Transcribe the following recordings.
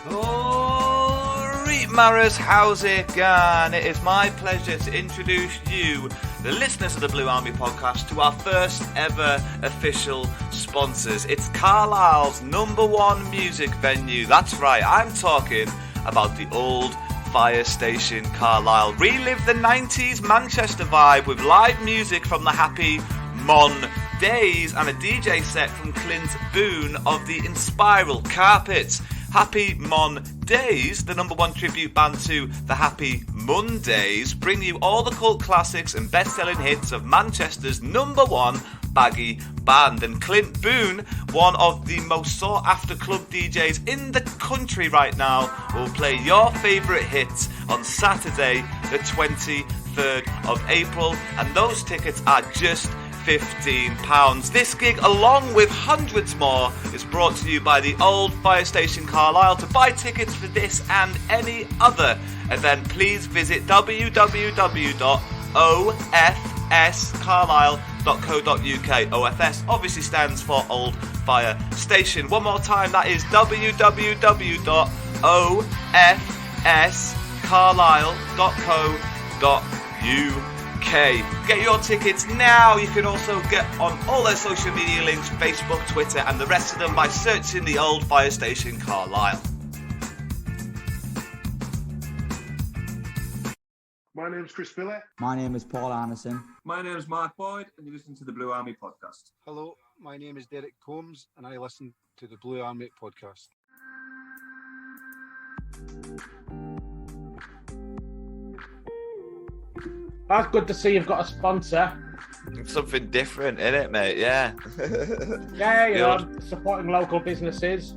Alright, Maras, how's it going? It is my pleasure to introduce you, the listeners of the Blue Army podcast, to our first ever official sponsors. It's Carlisle's #1 music venue. That's right, I'm talking about the old fire station Carlisle. Relive the 90s Manchester vibe with live music from the Happy Mon days and a DJ set from Clint Boone of the Inspiral Carpets. Happy Mon Days, the #1 tribute band to the Happy Mondays, bring you all the cult classics and best-selling hits of Manchester's #1 baggy band. And Clint Boone, one of the most sought-after club DJs in the country right now, will play your favourite hits on Saturday, the 23rd of April, and those tickets are just £15. This gig, along with hundreds more, is brought to you by the Old Fire Station Carlisle. To buy tickets for this and any other event, please visit www.ofscarlisle.co.uk. OFS obviously stands for Old Fire Station. One more time, that is www.ofscarlisle.co.uk. Get your tickets now. You can also get on all their social media links, Facebook, Twitter, and the rest of them by searching the Old Fire Station Carlisle. My name's Chris Phillip. My name is Paul Anderson. My name is Mark Boyd, and you listen to the Blue Army podcast. Hello, my name is Derek Combs, and I listen to the Blue Army podcast. That's good to see you've got a sponsor. It's something different, isn't it, mate? Yeah. Yeah, supporting local businesses.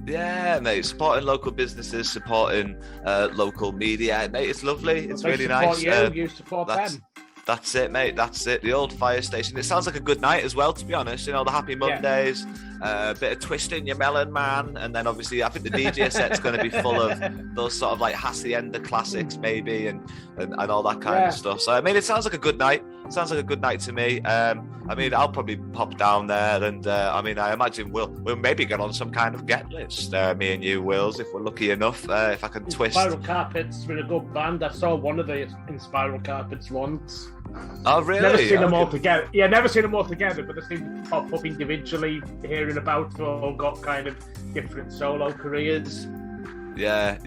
Yeah, mate, supporting local businesses, supporting local media, mate. It's lovely. It's really nice. You support them. That's it, mate. That's it. The Old Fire Station. It sounds like a good night as well, to be honest. You know, the Happy Mondays, a bit of twisting your melon, man, and then obviously I think the DJ set's going to be full of those sort of like Hacienda classics, maybe, and all that kind of stuff. So I mean, it sounds like a good night. It sounds like a good night to me. I mean, I'll probably pop down there, and I mean, I imagine we'll maybe get on some kind of get list. Me and you, Wills, if we're lucky enough. If I can twist. Inspiral Carpets were a good band. I saw one of the Inspiral Carpets once. Oh, really? Never seen them all together. Yeah, never seen them all together, but they seem to pop up individually, hearing about them, all got kind of different solo careers. Yeah.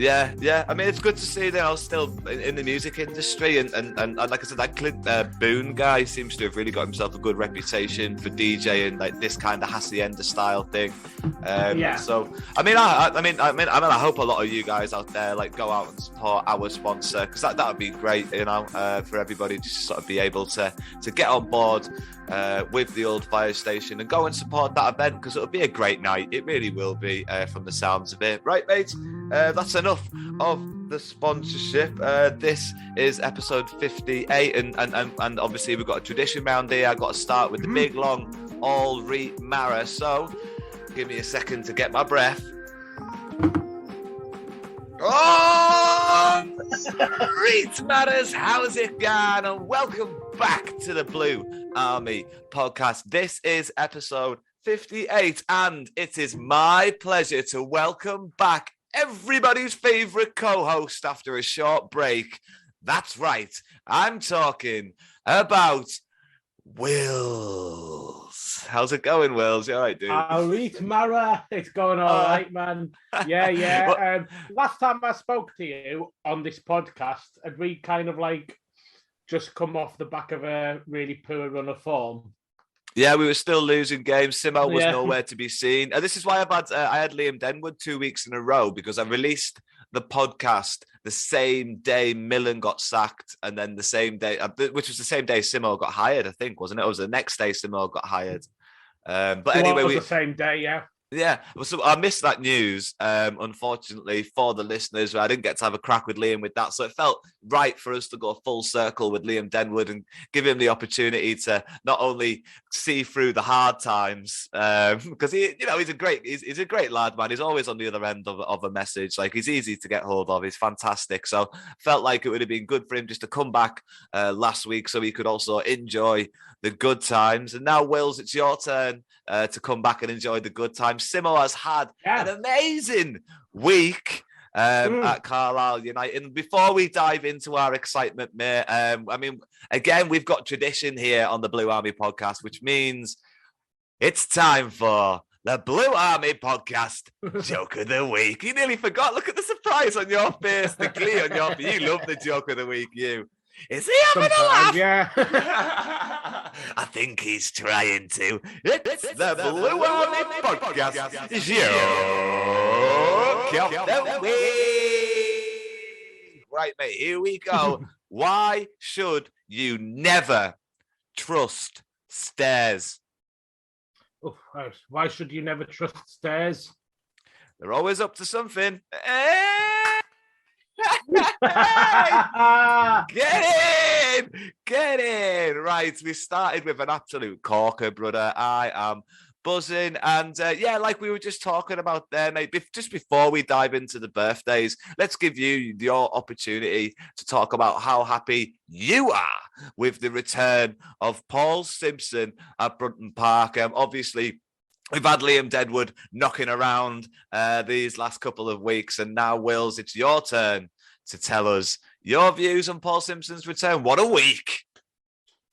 I mean, it's good to see that I was still in the music industry, and like I said, that Clint Boone guy seems to have really got himself a good reputation for DJing like this kind of Hacienda style thing. So I mean, I hope a lot of you guys out there like go out and support our sponsor, because that would be great, you know, for everybody to sort of be able to get on board with the Old Fire Station and go and support that event, because it'll be a great night. It really will be, from the sounds of it. Right, mate? That's enough of the sponsorship. This is episode 58, and obviously we've got a tradition round here. I've got to start with the big, long, all-reet Mara. So give me a second to get my breath. Oh, Reet Matters, how's it going? And welcome back to the Blue Army podcast. This is episode 58, and it is my pleasure to welcome back everybody's favourite co-host after a short break. That's right, I'm talking about Wills. How's it going, Wills? You all right, dude? Alright, Mara. It's going all right, man. Yeah. Last time I spoke to you on this podcast, had we kind of like just come off the back of a really poor run of form? Yeah, we were still losing games. Simo was nowhere to be seen. This is why I had Liam Denwood 2 weeks in a row, because I released the podcast the same day Millen got sacked, and then the same day, which was the same day Simo got hired, I think, wasn't it? It was the next day Simo got hired. But anyway, it was the same day, yeah. Yeah, so I missed that news, unfortunately, for the listeners. I didn't get to have a crack with Liam with that, so it felt right for us to go full circle with Liam Denwood and give him the opportunity to not only see through the hard times, because he's a great lad, man. He's always on the other end of a message. Like, he's easy to get hold of. He's fantastic. So felt like it would have been good for him just to come back last week, so he could also enjoy the good times. And now, Wills, it's your turn to come back and enjoy the good times. Simo has had an amazing week at Carlisle United. And before we dive into our excitement, mate, again, we've got tradition here on the Blue Army podcast, which means it's time for the Blue Army podcast joke of the week. You nearly forgot. Look at the surprise on your face, the glee on your face. You love the joke of the week, you. Is he having a laugh? Yeah. I think he's trying to. It's the Blue Army podcast joke of the week. Right, mate, here we go. Why should you never trust stairs? Why should you never trust stairs? They're always up to something. Get in. Right, we started with an absolute corker, brother. I am buzzing. And like we were just talking about there, mate, just before we dive into the birthdays, let's give you your opportunity to talk about how happy you are with the return of Paul Simpson at Brunton Park. Obviously, we've had Liam Deadwood knocking around these last couple of weeks, and now, Wills, it's your turn to tell us your views on Paul Simpson's return. What a week!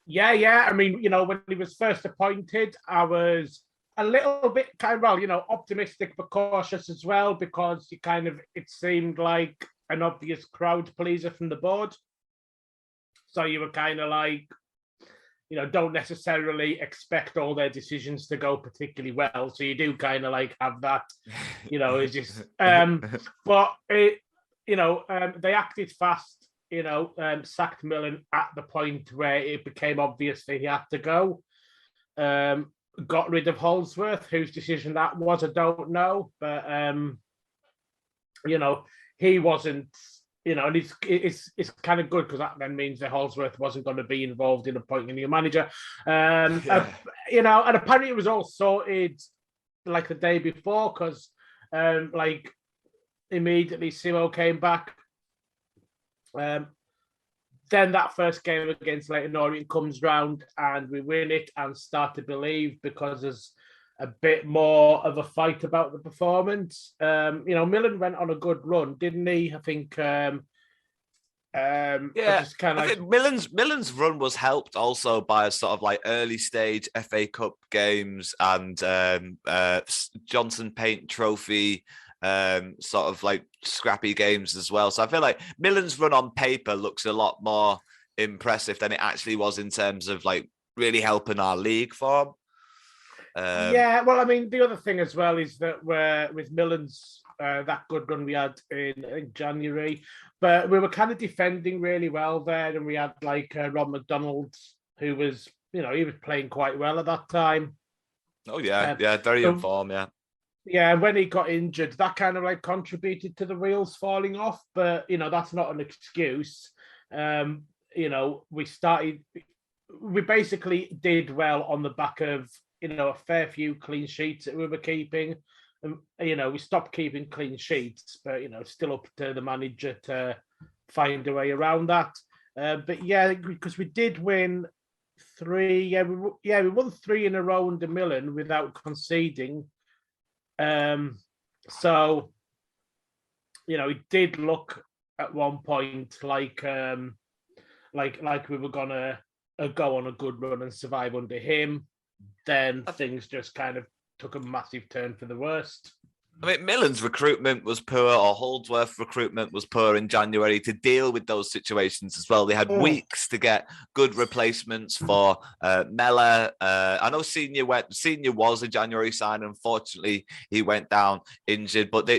Yeah. I mean, when he was first appointed, I was a little bit optimistic but cautious as well, because it seemed like an obvious crowd pleaser from the board. So you were don't necessarily expect all their decisions to go particularly well. So you do have that, it's just, but it, they acted fast, sacked Millen at the point where it became obvious that he had to go. Got rid of Holdsworth, whose decision that was, I don't know. But, he wasn't, and it's kind of good, because that then means that Holdsworth wasn't going to be involved in appointing a new manager. And apparently it was all sorted like the day before, because immediately Simo came back. Then that first game against Leyton Orient comes round and we win it and start to believe, because there's a bit more of a fight about the performance. Millen went on a good run, didn't he? I think. I think Millen's run was helped also by a sort of early stage FA Cup games and Johnson Paint Trophy. Sort of scrappy games as well. So I feel like Millen's run on paper looks a lot more impressive than it actually was in terms of really helping our league form. The other thing as well is that with Millen's that good run we had in January, but we were kind of defending really well there, and we had Rob McDonald, who was he was playing quite well at that time. Oh yeah, very in form, yeah. Yeah, and when he got injured, that kind of contributed to the wheels falling off. But that's not an excuse. We basically did well on the back of a fair few clean sheets that we were keeping. We stopped keeping clean sheets, but still up to the manager to find a way around that. Because we did win 3. Yeah, we won 3 in a row under Millen without conceding. So it did look at one point like we were gonna go on a good run and survive under him. Then things just kind of took a massive turn for the worst. I mean, Millen's recruitment was poor, or Holdsworth recruitment was poor in January to deal with those situations as well. They had weeks to get good replacements for Mellor. I know Senior was a January sign. Unfortunately, he went down injured. But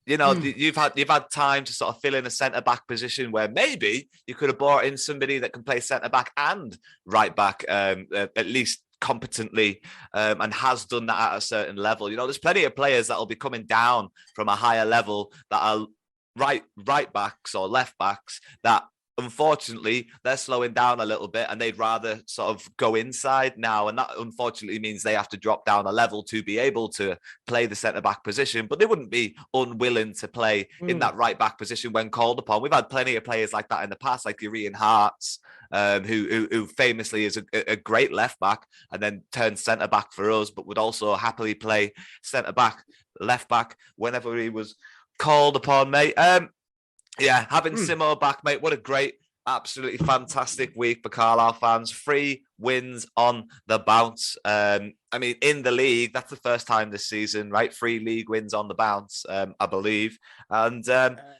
you've had time to sort of fill in a centre back position where maybe you could have brought in somebody that can play centre back and right back at least competently, and has done that at a certain level. There's plenty of players that will be coming down from a higher level that are right backs or left backs that unfortunately, they're slowing down a little bit and they'd rather sort of go inside now. And that unfortunately means they have to drop down a level to be able to play the centre-back position. But they wouldn't be unwilling to play in that right-back position when called upon. We've had plenty of players like that in the past, like your Ian Harts, who famously is a great left-back and then turned centre-back for us, but would also happily play centre-back, left-back whenever he was called upon, mate. Having Simo back, mate, what a great, absolutely fantastic week for Carlisle fans. 3 wins on the bounce. I mean, in the league, that's the first time this season, right? 3 league wins on the bounce, I believe. And,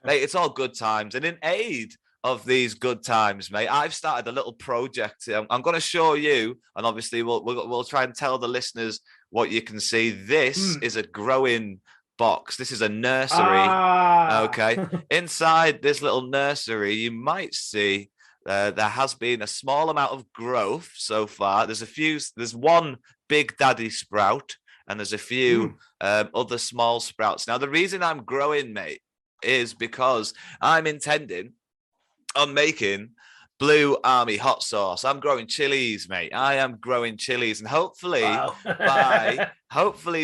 mate, it's all good times. And in aid of these good times, mate, I've started a little project. I'm going to show you, and obviously we'll try and tell the listeners what you can see. This is a growing box. This is a nursery. Okay. Inside this little nursery, you might see there has been a small amount of growth so far. There's one big daddy sprout and there's a few other small sprouts. Now, the reason I'm growing, mate, is because I'm intending on making Blue Army hot sauce. I'm growing chilies, mate. I am growing chilies, and hopefully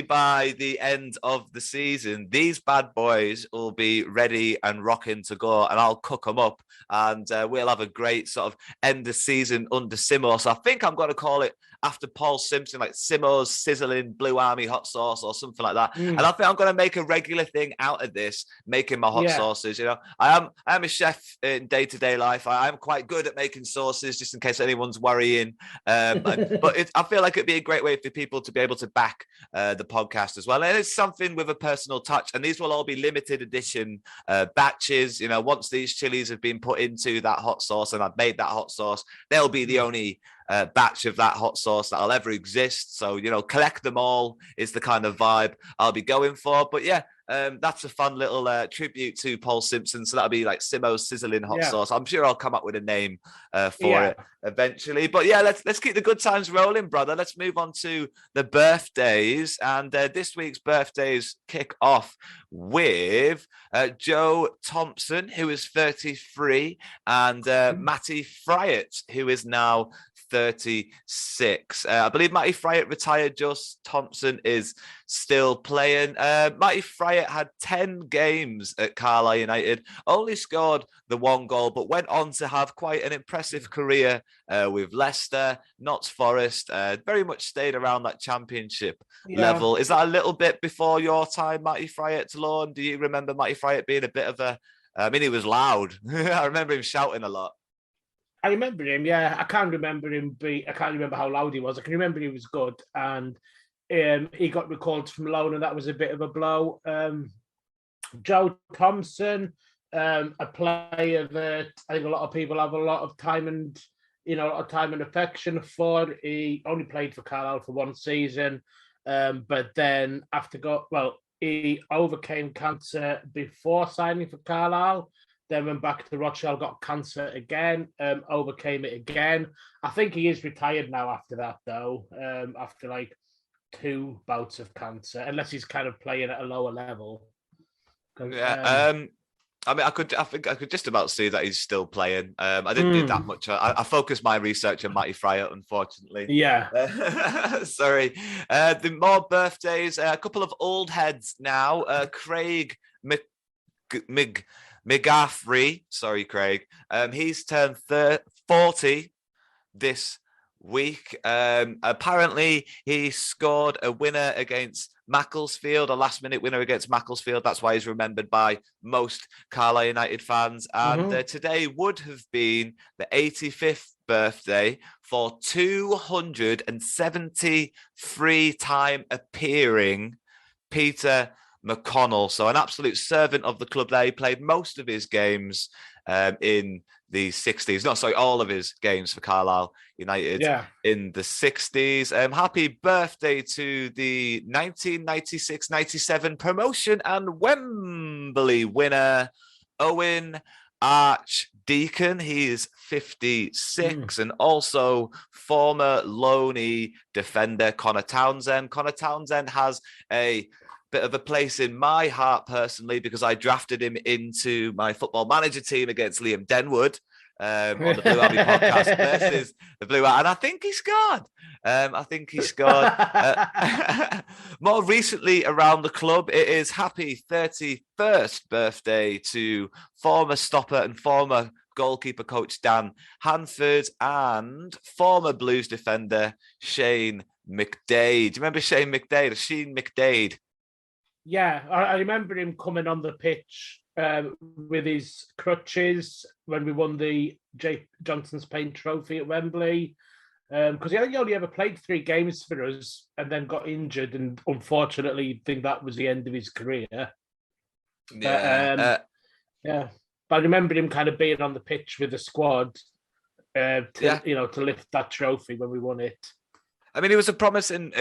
by the end of the season, these bad boys will be ready and rocking to go, and I'll cook them up, and we'll have a great sort of end of season under Simo. So I think I'm going to call it after Paul Simpson, like Simo's sizzling Blue Army hot sauce or something like that. And I think I'm going to make a regular thing out of this, making my hot sauces. You know, I am a chef in day-to-day life. I am quite good at making sauces, just in case anyone's worrying. But I feel like it'd be a great way for people to be able to back the podcast as well. And it's something with a personal touch. And these will all be limited edition batches. You know, once these chilies have been put into that hot sauce and I've made that hot sauce, they'll be the only batch of that hot sauce that'll ever exist. So, you know, collect them all is the kind of vibe I'll be going for. But yeah, that's a fun little tribute to Paul Simpson. So that'll be like Simo's sizzling hot sauce. I'm sure I'll come up with a name for it eventually. But yeah, let's keep the good times rolling, brother. Let's move on to the birthdays. And this week's birthdays kick off with Joe Thompson, who is 33, and Matty Fryatt, who is now 36. I believe Matty Fryatt retired. Just Thompson is still playing. Matty Fryatt had 10 games at Carlisle United, only scored the 1 goal, but went on to have quite an impressive career with Leicester, Notts Forest, very much stayed around that championship level. Is that a little bit before your time, Matty Fryatt, to Lorne? Do you remember Matty Fryatt being a bit of a, I mean, he was loud. I remember him shouting a lot. I remember him, I can't remember how loud he was. I can remember he was good, and he got recalled from loan, and that was a bit of a blow. Joe Thompson, a player that I think a lot of people have a lot of time and affection for. He only played for Carlisle for 1 season, but then he overcame cancer before signing for Carlisle. Then went back to Rochdale, got cancer again, overcame it again. I think he is retired now after that, though, after like 2 bouts of cancer, unless he's kind of playing at a lower level. I mean, I think I could just about see that he's still playing. I didn't do that much. I focused my research on Matty Fryatt, unfortunately. Sorry. The more birthdays, a couple of old heads now. Craig McGaffrey, sorry, Craig. He's turned 40 this week. Apparently, he scored a winner against Macclesfield, a last-minute winner against Macclesfield. That's why he's remembered by most Carlisle United fans. And today would have been the 85th birthday for 273-time appearing Peter McConnell. So an absolute servant of the club there. He played most of his games in the 60s. No, sorry, all of his games for Carlisle United in the 60s. Happy birthday to the 1996-97 promotion and Wembley winner, Owen Archdeacon. He is 56, and also former loanee defender Connor Townsend. Connor Townsend has a bit of a place in my heart personally because I drafted him into my football manager team against Liam Denwood on the Blue Army podcast versus the Blue Army. And I think he scored. More recently around the club, it is happy 31st birthday to former stopper and former goalkeeper coach Dan Hanford and former Blues defender Shane McDade. Do you remember Shane McDade or Sheen McDade? Yeah, I remember him coming on the pitch with his crutches when we won the J. Johnson's Paint Trophy at Wembley. Because he only ever played 3 games for us and then got injured, and unfortunately, I think that was the end of his career. Yeah. Yeah. But I remember him kind of being on the pitch with the squad to lift that trophy when we won it. I mean, he was a promising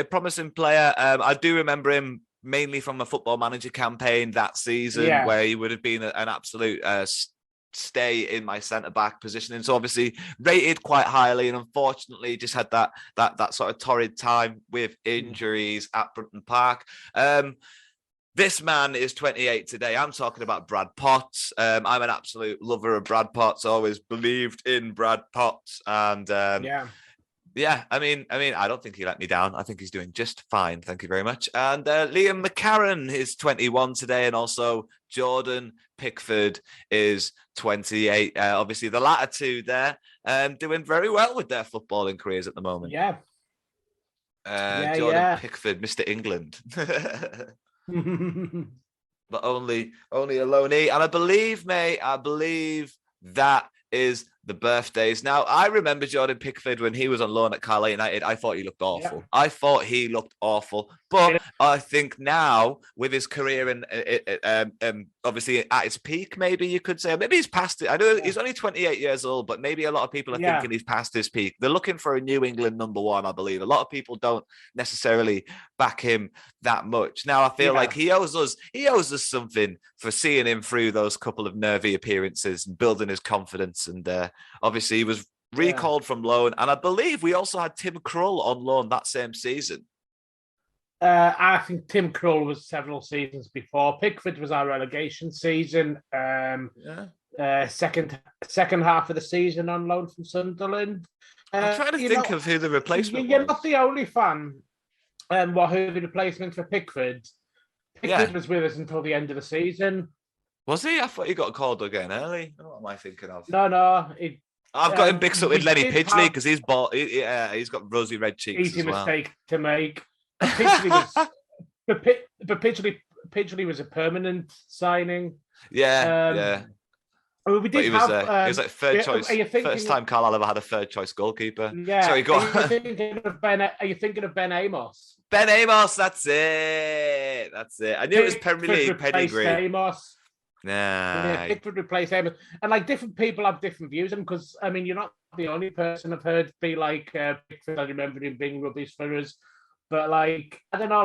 player. I do remember him mainly from a Football Manager campaign that season, where he would have been an absolute stay in my centre-back position. And so obviously rated quite highly, and unfortunately just had that sort of torrid time with injuries at Brunton Park. This man is 28 today. I'm talking about Brad Potts. I'm an absolute lover of Brad Potts. Always believed in Brad Potts. And yeah, I mean, I don't think he let me down. I think he's doing just fine. Thank you very much. And Liam McCarron is 21 today, and also Jordan Pickford is 28. Obviously, the latter two there doing very well with their footballing careers at the moment. Yeah. Jordan Pickford, Mr. England. But only a loanee. And I believe that is the birthdays. Now, I remember Jordan Pickford when he was on loan at Carlisle United. I thought he looked awful. Yeah. I thought he looked awful. But I think now, with his career and obviously at its peak, maybe you could say, maybe he's past it. I know he's only 28 years old, but maybe a lot of people are thinking he's past his peak. They're looking for a New England number 1, I believe. A lot of people don't necessarily back him that much. Now, I feel like he owes us something for seeing him through those couple of nervy appearances and building his confidence. And obviously, he was recalled from loan. And I believe we also had Tim Krull on loan that same season. I think Tim Krull was several seasons before. Pickford was our relegation season. Second half of the season on loan from Sunderland. I'm trying to think of who the replacement was. You're not the only fan. Who the replacement for Pickford? Pickford was with us until the end of the season. Was he? I thought he got called again early. What am I thinking of? No. I've got him mixed up with Lenny Pidgley because he's he's got rosy red cheeks. Easy mistake to make. Pidgley was a permanent signing. Yeah. We did he was like third choice. First time Carlisle ever had a third choice goalkeeper. Yeah. Sorry, go on. Are you thinking of Ben Amos? Ben Amos, that's it. I knew it was Premier League pedigree. Amos. Yeah, Pickford replaced Amos. And like different people have different views, because I mean, you're not the only person I've heard be like Pickford. I remember him being rubbish for us, but like I don't know,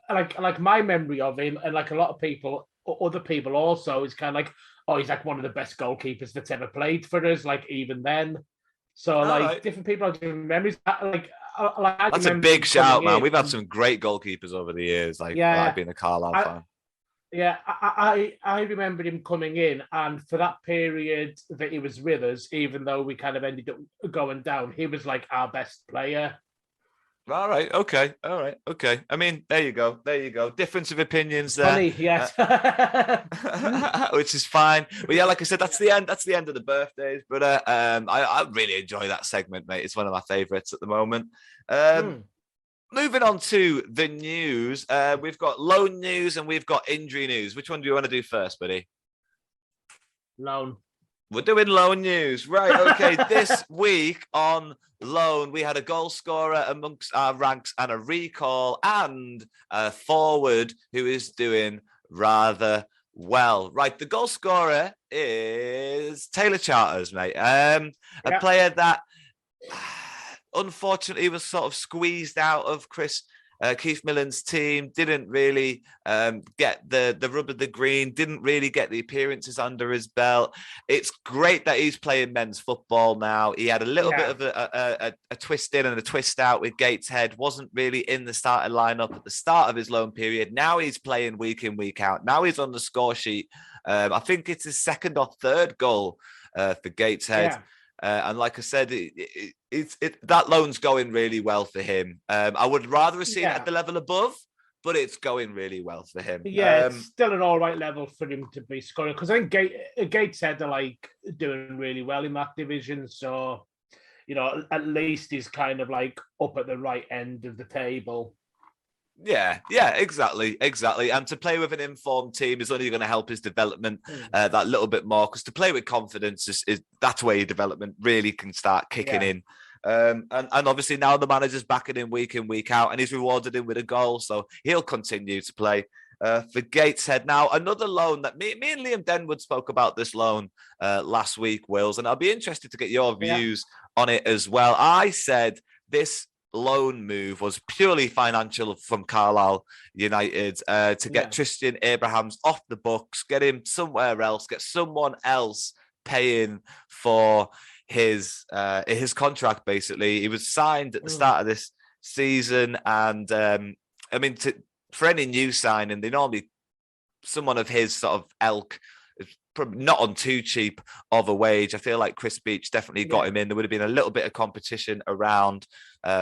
like my memory of him, and like a lot of people, other people also, is kind of like, oh, he's like one of the best goalkeepers that's ever played for us. Like even then, so different people have different memories. That's a big shout, man. We've had some great goalkeepers over the years. I've been a Carlisle fan. Yeah, I remember him coming in, and for that period that he was with us, even though we kind of ended up going down, he was like our best player. All right. Okay. I mean, there you go. Difference of opinions there. Funny, yes. Which is fine. But yeah, like I said, that's the end of the birthdays. But I really enjoy that segment, mate. It's one of my favourites at the moment. Moving on to the news. We've got loan news and we've got injury news. Which one do you want to do first, buddy? Loan. We're doing loan news. Right, okay. This week on loan, we had a goal scorer amongst our ranks and a recall and a forward who is doing rather well. Right, the goal scorer is Taylor Charters, mate. A player that unfortunately was sort of squeezed out of Keith Millen's team, didn't really get the rub of the green, didn't really get the appearances under his belt. It's great that he's playing men's football now. He had a little bit of a twist in and a twist out with Gateshead, wasn't really in the starting lineup at the start of his loan period. Now he's playing week in, week out. Now he's on the score sheet. I think it's his second or third goal for Gateshead. Yeah. And like I said, that loan's going really well for him. I would rather have seen it at the level above, but it's going really well for him. Yeah, it's still an all right level for him to be scoring, because I think Gateshead are like doing really well in that division. So, you know, at least he's kind of like up at the right end of the table. Yeah, exactly. And to play with an informed team is only going to help his development that little bit more, because to play with confidence is that's where your development really can start kicking in. And obviously now the manager's backing him week in, week out, and he's rewarded him with a goal, so he'll continue to play for Gateshead. Now, another loan that me and Liam Denwood spoke about this loan last week, Wills, and I'll be interested to get your views on it as well. I said this loan move was purely financial from Carlisle United to get Tristan Abrahams off the books, get him somewhere else, get someone else paying for his contract. Basically, he was signed at the start of this season, and I mean, for any new signing, they normally someone of his sort of ilk is probably not on too cheap of a wage. I feel like Chris Beach definitely got him in. There would have been a little bit of competition around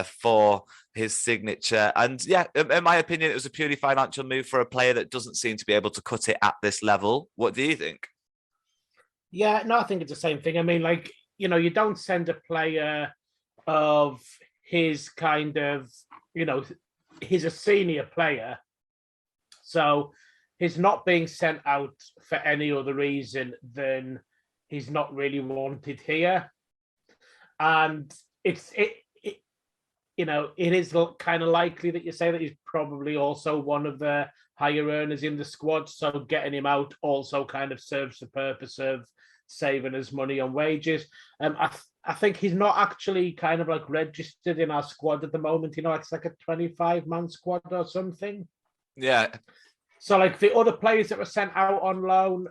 for his signature. And in my opinion, it was a purely financial move for a player that doesn't seem to be able to cut it at this level. What do you think? Yeah, no, I think it's the same thing. I mean, like, you know, you don't send a player of his kind of, you know, he's a senior player. So he's not being sent out for any other reason than he's not really wanted here. And you know, it is kind of likely that you say that he's probably also one of the higher earners in the squad. So getting him out also kind of serves the purpose of saving us money on wages. I think he's not actually kind of like registered in our squad at the moment. You know, it's like a 25-man squad or something. Yeah. So like the other players that were sent out on loan,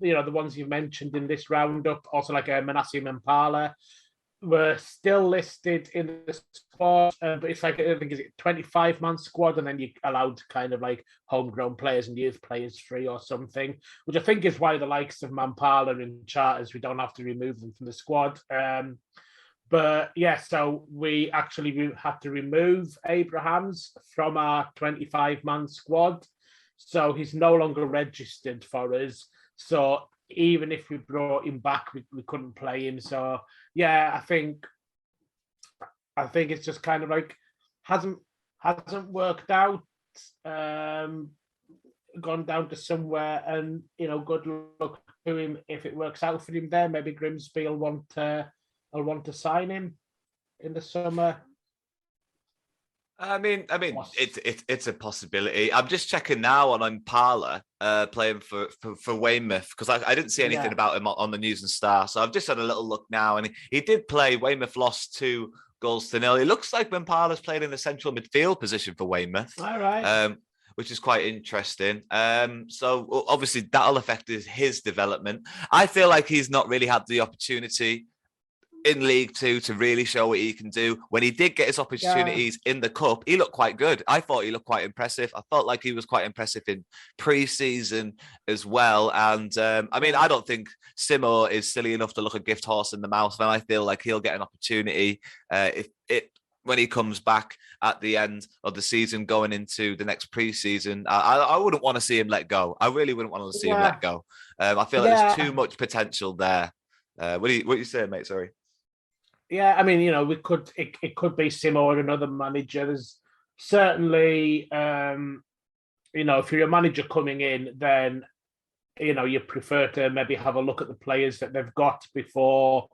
you know, the ones you mentioned in this roundup, also like Manasseh Mampala, were still listed in the squad, but it's like, I think it's a 25-man squad, and then you allowed kind of like homegrown players and youth players free or something, which I think is why the likes of Mampala and Charters, we don't have to remove them from the squad. But yeah, so we actually had to remove Abrahams from our 25-man squad. So he's no longer registered for us. So even if we brought him back, we couldn't play him. So yeah, I think it's just kind of like hasn't worked out. Gone down to somewhere, and you know, good luck to him if it works out for him there. Maybe Grimsby will want to sign him in the summer. I mean, it's a possibility. I'm just checking now on Impala playing for Weymouth, because I didn't see anything about him on the News and Star. So I've just had a little look now, and he did play. Weymouth lost 2-0. It looks like Impala's playing in the central midfield position for Weymouth. All right. Which is quite interesting. So obviously that'll affect his development. I feel like he's not really had the opportunity in League Two to really show what he can do. When he did get his opportunities in the Cup, he looked quite good. I thought he looked quite impressive. I felt like he was quite impressive in pre-season as well. And I mean, I don't think Simo is silly enough to look a gift horse in the mouth, and I feel like he'll get an opportunity when he comes back at the end of the season, going into the next pre-season. I wouldn't want to see him let go. I really wouldn't want to see him let go. I feel like there's too much potential there. What do you say, mate? Sorry. Yeah, I mean, you know, it could be Simo or another manager. There's certainly, you know, if you're a manager coming in, then, you know, you prefer to maybe have a look at the players that they've got before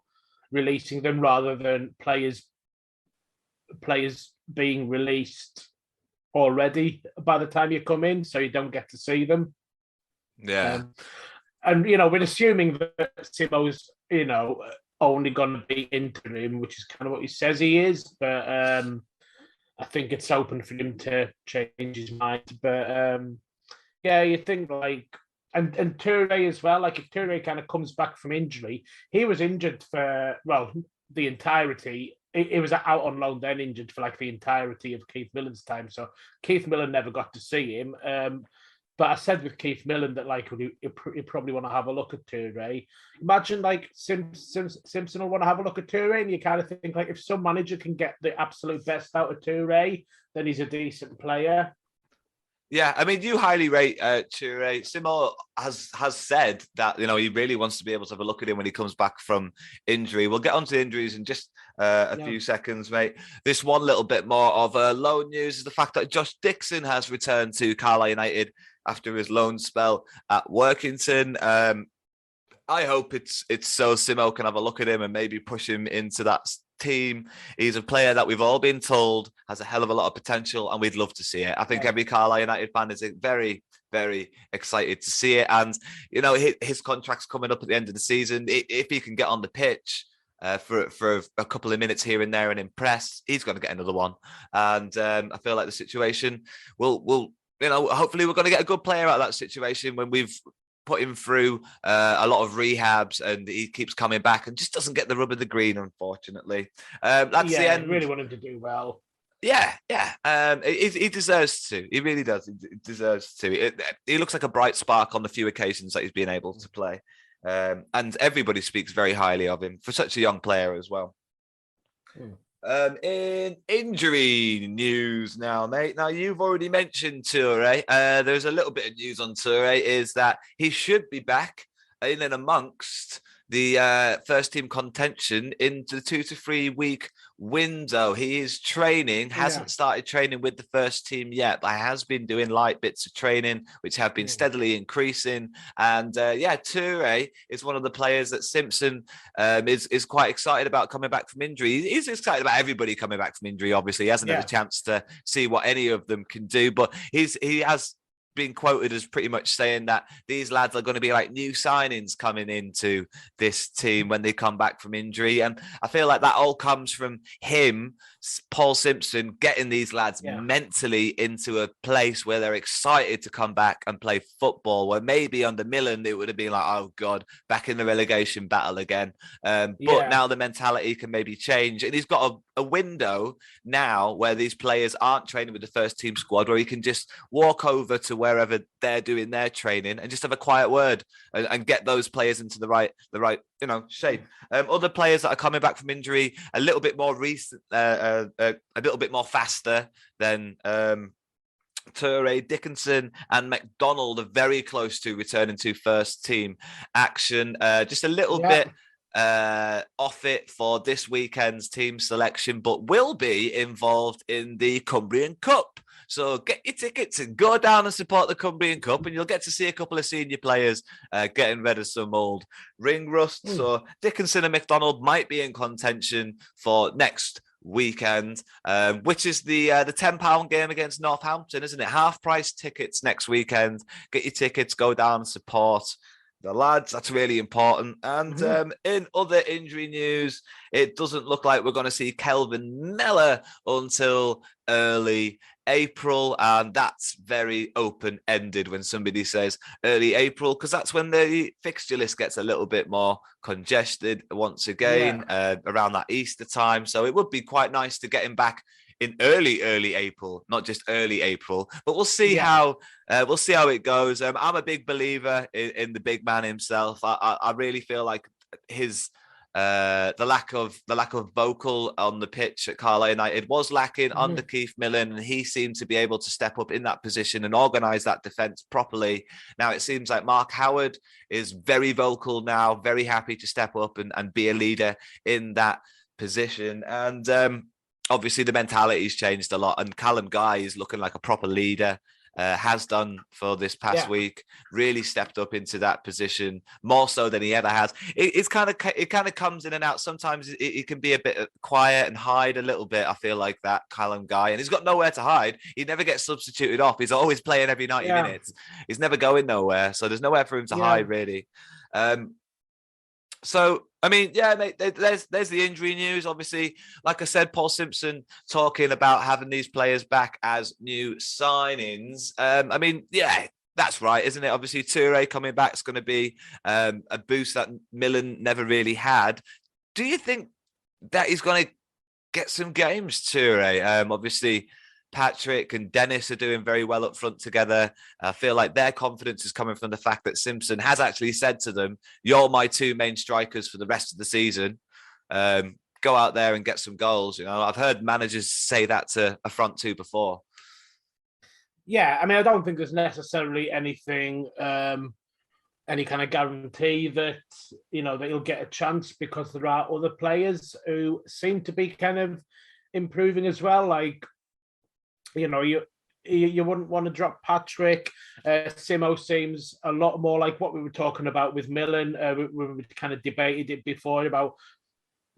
releasing them, rather than players being released already by the time you come in, so you don't get to see them. Yeah. And, you know, we're assuming that Simo's, you know, only going to be interim, which is kind of what he says he is. But I think it's open for him to change his mind. But yeah, you think like, and Toure as well. Like if Toure kind of comes back from injury, he was injured for, well, the entirety. It was out on loan, then injured for like the entirety of Keith Millen's time. So Keith Millen never got to see him. But I said with Keith Millen that like you probably want to have a look at Toure. Imagine like Simpson will want to have a look at Toure, and you kind of think like if some manager can get the absolute best out of Toure, then he's a decent player. Yeah, I mean, you highly rate Toure. Simo has said that, he really wants to be able to have a look at him when he comes back from injury. We'll get on to injuries in just a few seconds, mate. This one little bit more of loan news is the fact that Josh Dixon has returned to Carlisle United after his loan spell at Workington. I hope it's so Simo can have a look at him and maybe push him into that team. He's a player that we've all been told has a hell of a lot of potential, and we'd love to see it. I think every Carlisle United fan is very, very excited to see it. And, his contract's coming up at the end of the season. If he can get on the pitch for a couple of minutes here and there and impress, he's going to get another one. And I feel like the situation will hopefully we're going to get a good player out of that situation when we've put him through a lot of rehabs and he keeps coming back and just doesn't get the rub of the green, unfortunately. That's the end. I really want him to do well. Yeah. He deserves to. He really does. He deserves to. He looks like a bright spark on the few occasions that he's been able to play. And everybody speaks very highly of him for such a young player as well. In injury news now, mate. Now, you've already mentioned Toure. There's a little bit of news on Toure is that he should be back in and amongst the first team contention into the 2 to 3 week window. He is training, hasn't started training with the first team yet, but has been doing light bits of training, which have been steadily increasing. And Toure is one of the players that Simpson is quite excited about coming back from injury. He's excited about everybody coming back from injury, obviously. He hasn't had a chance to see what any of them can do, but he has been quoted as pretty much saying that these lads are going to be like new signings coming into this team when they come back from injury. And I feel like that all comes from him, Paul Simpson, getting these lads mentally into a place where they're excited to come back and play football, where maybe under Millen it would have been like, oh God, back in the relegation battle again. But now the mentality can maybe change, and he's got a window now where these players aren't training with the first team squad, where he can just walk over to wherever they're doing their training and just have a quiet word and get those players into the right shape. Other players that are coming back from injury a little bit more recent, a little bit more faster than Toure, Dickinson and McDonald are very close to returning to first team action. Just a little bit off it for this weekend's team selection, but will be involved in the Cumbrian Cup. So get your tickets and go down and support the Cumbrian Cup, and you'll get to see a couple of senior players getting rid of some old ring rust. So Dickinson and McDonald might be in contention for next weekend, which is the £10 game against Northampton, isn't it? Half price tickets next weekend. Get your tickets, go down and support the lads. That's really important. And in other injury news, it doesn't look like we're going to see Kelvin Miller until early April, and that's very open-ended when somebody says early April, because that's when the fixture list gets a little bit more congested once again around that Easter time. So it would be quite nice to get him back in early April, not just early April. But we'll see how it goes. I'm a big believer in the big man himself. I really feel like his the lack of vocal on the pitch at Carlisle United was lacking under Keith Millen, and he seemed to be able to step up in that position and organise that defence properly. Now it seems like Mark Howard is very vocal now, very happy to step up and be a leader in that position. And obviously the mentality's changed a lot, and Callum Guy is looking like a proper leader. Has done for this past week, really stepped up into that position more so than he ever has. It kind of comes in and out. Sometimes it can be a bit quiet and hide a little bit. I feel like that Callum Guy, and he's got nowhere to hide. He never gets substituted off. He's always playing every 90 minutes. He's never going nowhere, so there's nowhere for him to hide really. So, I mean, mate, there's the injury news. Obviously, like I said, Paul Simpson talking about having these players back as new signings. I mean, that's right, isn't it? Obviously, Toure coming back is going to be a boost that Millen never really had. Do you think that he's going to get some games, Toure? Obviously, Patrick and Dennis are doing very well up front together. I feel like their confidence is coming from the fact that Simpson has actually said to them, "You're my two main strikers for the rest of the season. Go out there and get some goals." I've heard managers say that to a front two before. Yeah, I mean, I don't think there's necessarily anything, any kind of guarantee that, that he'll get a chance, because there are other players who seem to be kind of improving as well. Like, you wouldn't want to drop Patrick. Simo seems a lot more like what we were talking about with Millen. We kind of debated it before about,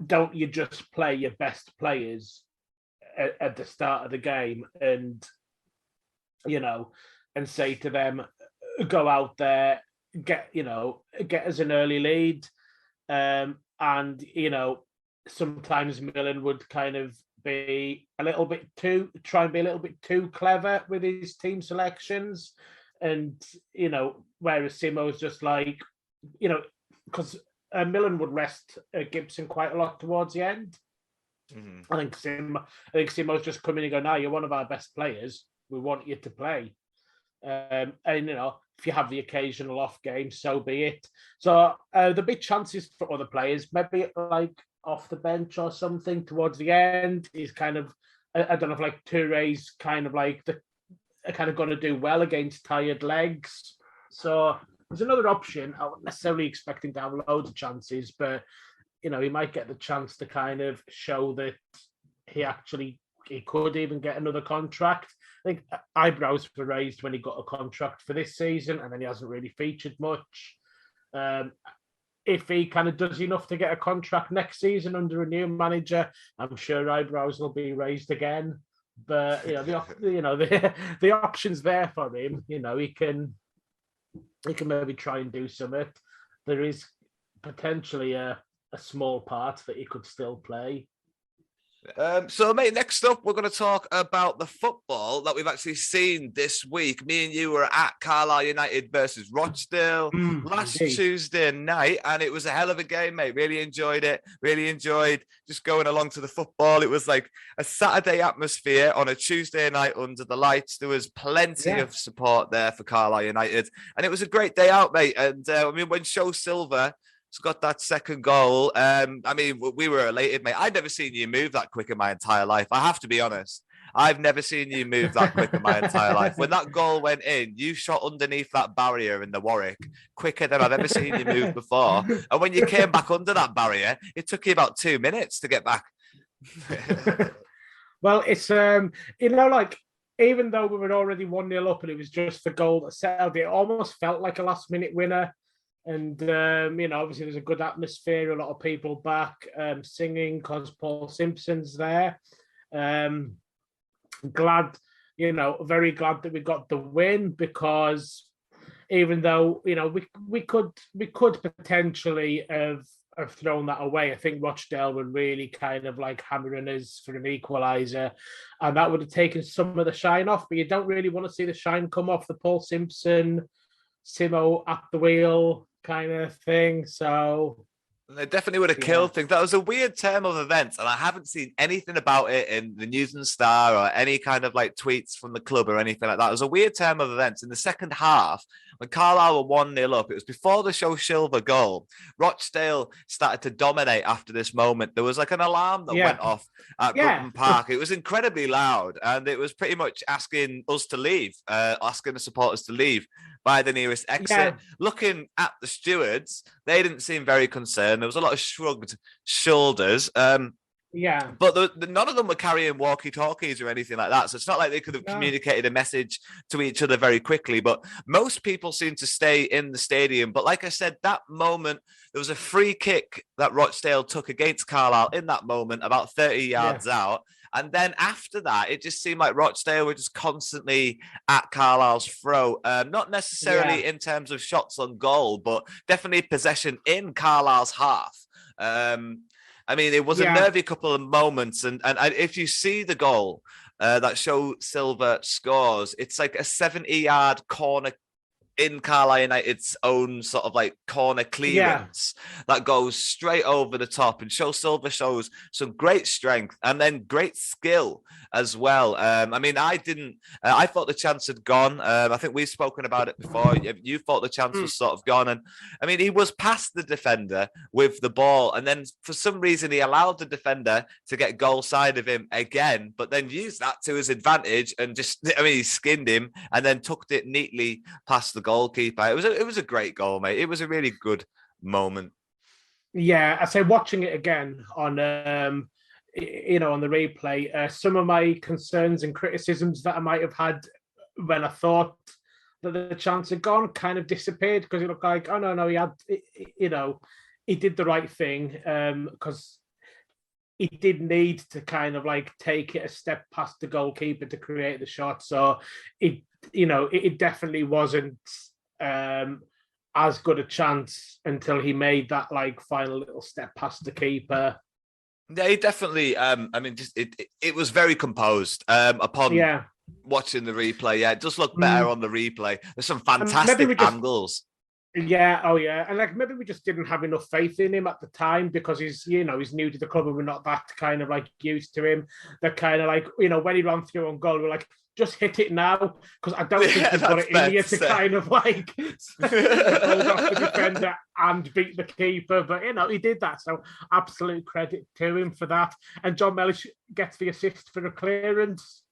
don't you just play your best players at the start of the game and say to them, go out there, get us an early lead. And sometimes Millen would kind of be a little bit too clever with his team selections, and whereas Simo's just like, because Millen would rest Gibson quite a lot towards the end. Mm-hmm. I think Simo's just come in and go, "No, you're one of our best players. We want you to play." And if you have the occasional off game, so be it. So there'll be chances for other players, maybe like off the bench or something towards the end. He's kind of, I don't know if like Touré's kind of like going to do well against tired legs. So there's another option. I wouldn't necessarily expect him to have loads of chances, but he might get the chance to kind of show that he could even get another contract. I think eyebrows were raised when he got a contract for this season, and then he hasn't really featured much. If he kind of does enough to get a contract next season under a new manager, I'm sure eyebrows will be raised again. But the option's there for him. He can maybe try and do something. There is potentially a small part that he could still play. So, mate, next up, we're going to talk about the football that we've actually seen this week. Me and you were at Carlisle United versus Rochdale last Tuesday night, and it was a hell of a game, mate. Really enjoyed it. Really enjoyed just going along to the football. It was like a Saturday atmosphere on a Tuesday night under the lights. There was plenty of support there for Carlisle United, and it was a great day out, mate. And when Show Silver got that second goal, we were elated, mate. I'd never seen you move that quick in my entire life. I have to be honest. I've never seen you move that quick in my entire life. When that goal went in, you shot underneath that barrier in the Warwick quicker than I've ever seen you move before. And when you came back under that barrier, it took you about 2 minutes to get back. Well, it's, like, even though we were already 1-0 up and it was just the goal that settled it, almost felt like a last-minute winner. And, obviously there's a good atmosphere, a lot of people back singing because Paul Simpson's there. Glad, very glad that we got the win, because even though, we could potentially have thrown that away. I think Rochdale were really kind of like hammering us for an equaliser, and that would have taken some of the shine off, but you don't really want to see the shine come off the Paul Simpson, Simo at the wheel kind of thing. So they definitely would have killed things. That was a weird term of events, and I haven't seen anything about it in the News and Star or any kind of like tweets from the club or anything like that. It was a weird term of events. In the second half, when Carlisle were 1-0 up, it was before the Show Silver goal. Rochdale started to dominate after this moment. There was like an alarm that went off at Button Park. It was incredibly loud, and it was pretty much asking us to leave, asking the supporters to leave by the nearest exit. Looking at the stewards, they didn't seem very concerned. There was a lot of shrugged shoulders. But none of them were carrying walkie-talkies or anything like that. So it's not like they could have communicated a message to each other very quickly. But most people seemed to stay in the stadium. But like I said, that moment, there was a free kick that Rochdale took against Carlisle in that moment, about 30 yards out. And then after that, it just seemed like Rochdale were just constantly at Carlisle's throat. Not necessarily in terms of shots on goal, but definitely possession in Carlisle's half. It was a nervy couple of moments. And if you see the goal that Show Silver scores, it's like a 70-yard corner in Carlisle United's own sort of like corner clearance that goes straight over the top, and Joe Silva shows some great strength and then great skill as well. I mean, I thought the chance had gone. I think we've spoken about it before. You thought the chance was sort of gone. And I mean, he was past the defender with the ball. And then for some reason, he allowed the defender to get goal side of him again, but then used that to his advantage and he skinned him and then tucked it neatly past the goalkeeper. It was a great goal, mate. It was a really good moment. Yeah, I say watching it again on on the replay, some of my concerns and criticisms that I might have had when I thought that the chance had gone kind of disappeared, because it looked like, oh no, he had, he did the right thing, because he did need to kind of like take it a step past the goalkeeper to create the shot. So it definitely wasn't as good a chance until he made that like final little step past the keeper. Yeah, he definitely. It was very composed upon watching the replay. Yeah, it does look better on the replay. There's some fantastic angles. Yeah, oh yeah, and like maybe we just didn't have enough faith in him at the time, because he's new to the club and we're not that kind of like used to him. That kind of like when he ran through on goal, we're like, just hit it now, because I don't think he's got it in here to kind of like hold off the defender and beat the keeper. But he did that, so absolute credit to him for that. And John Mellish gets the assist for a clearance.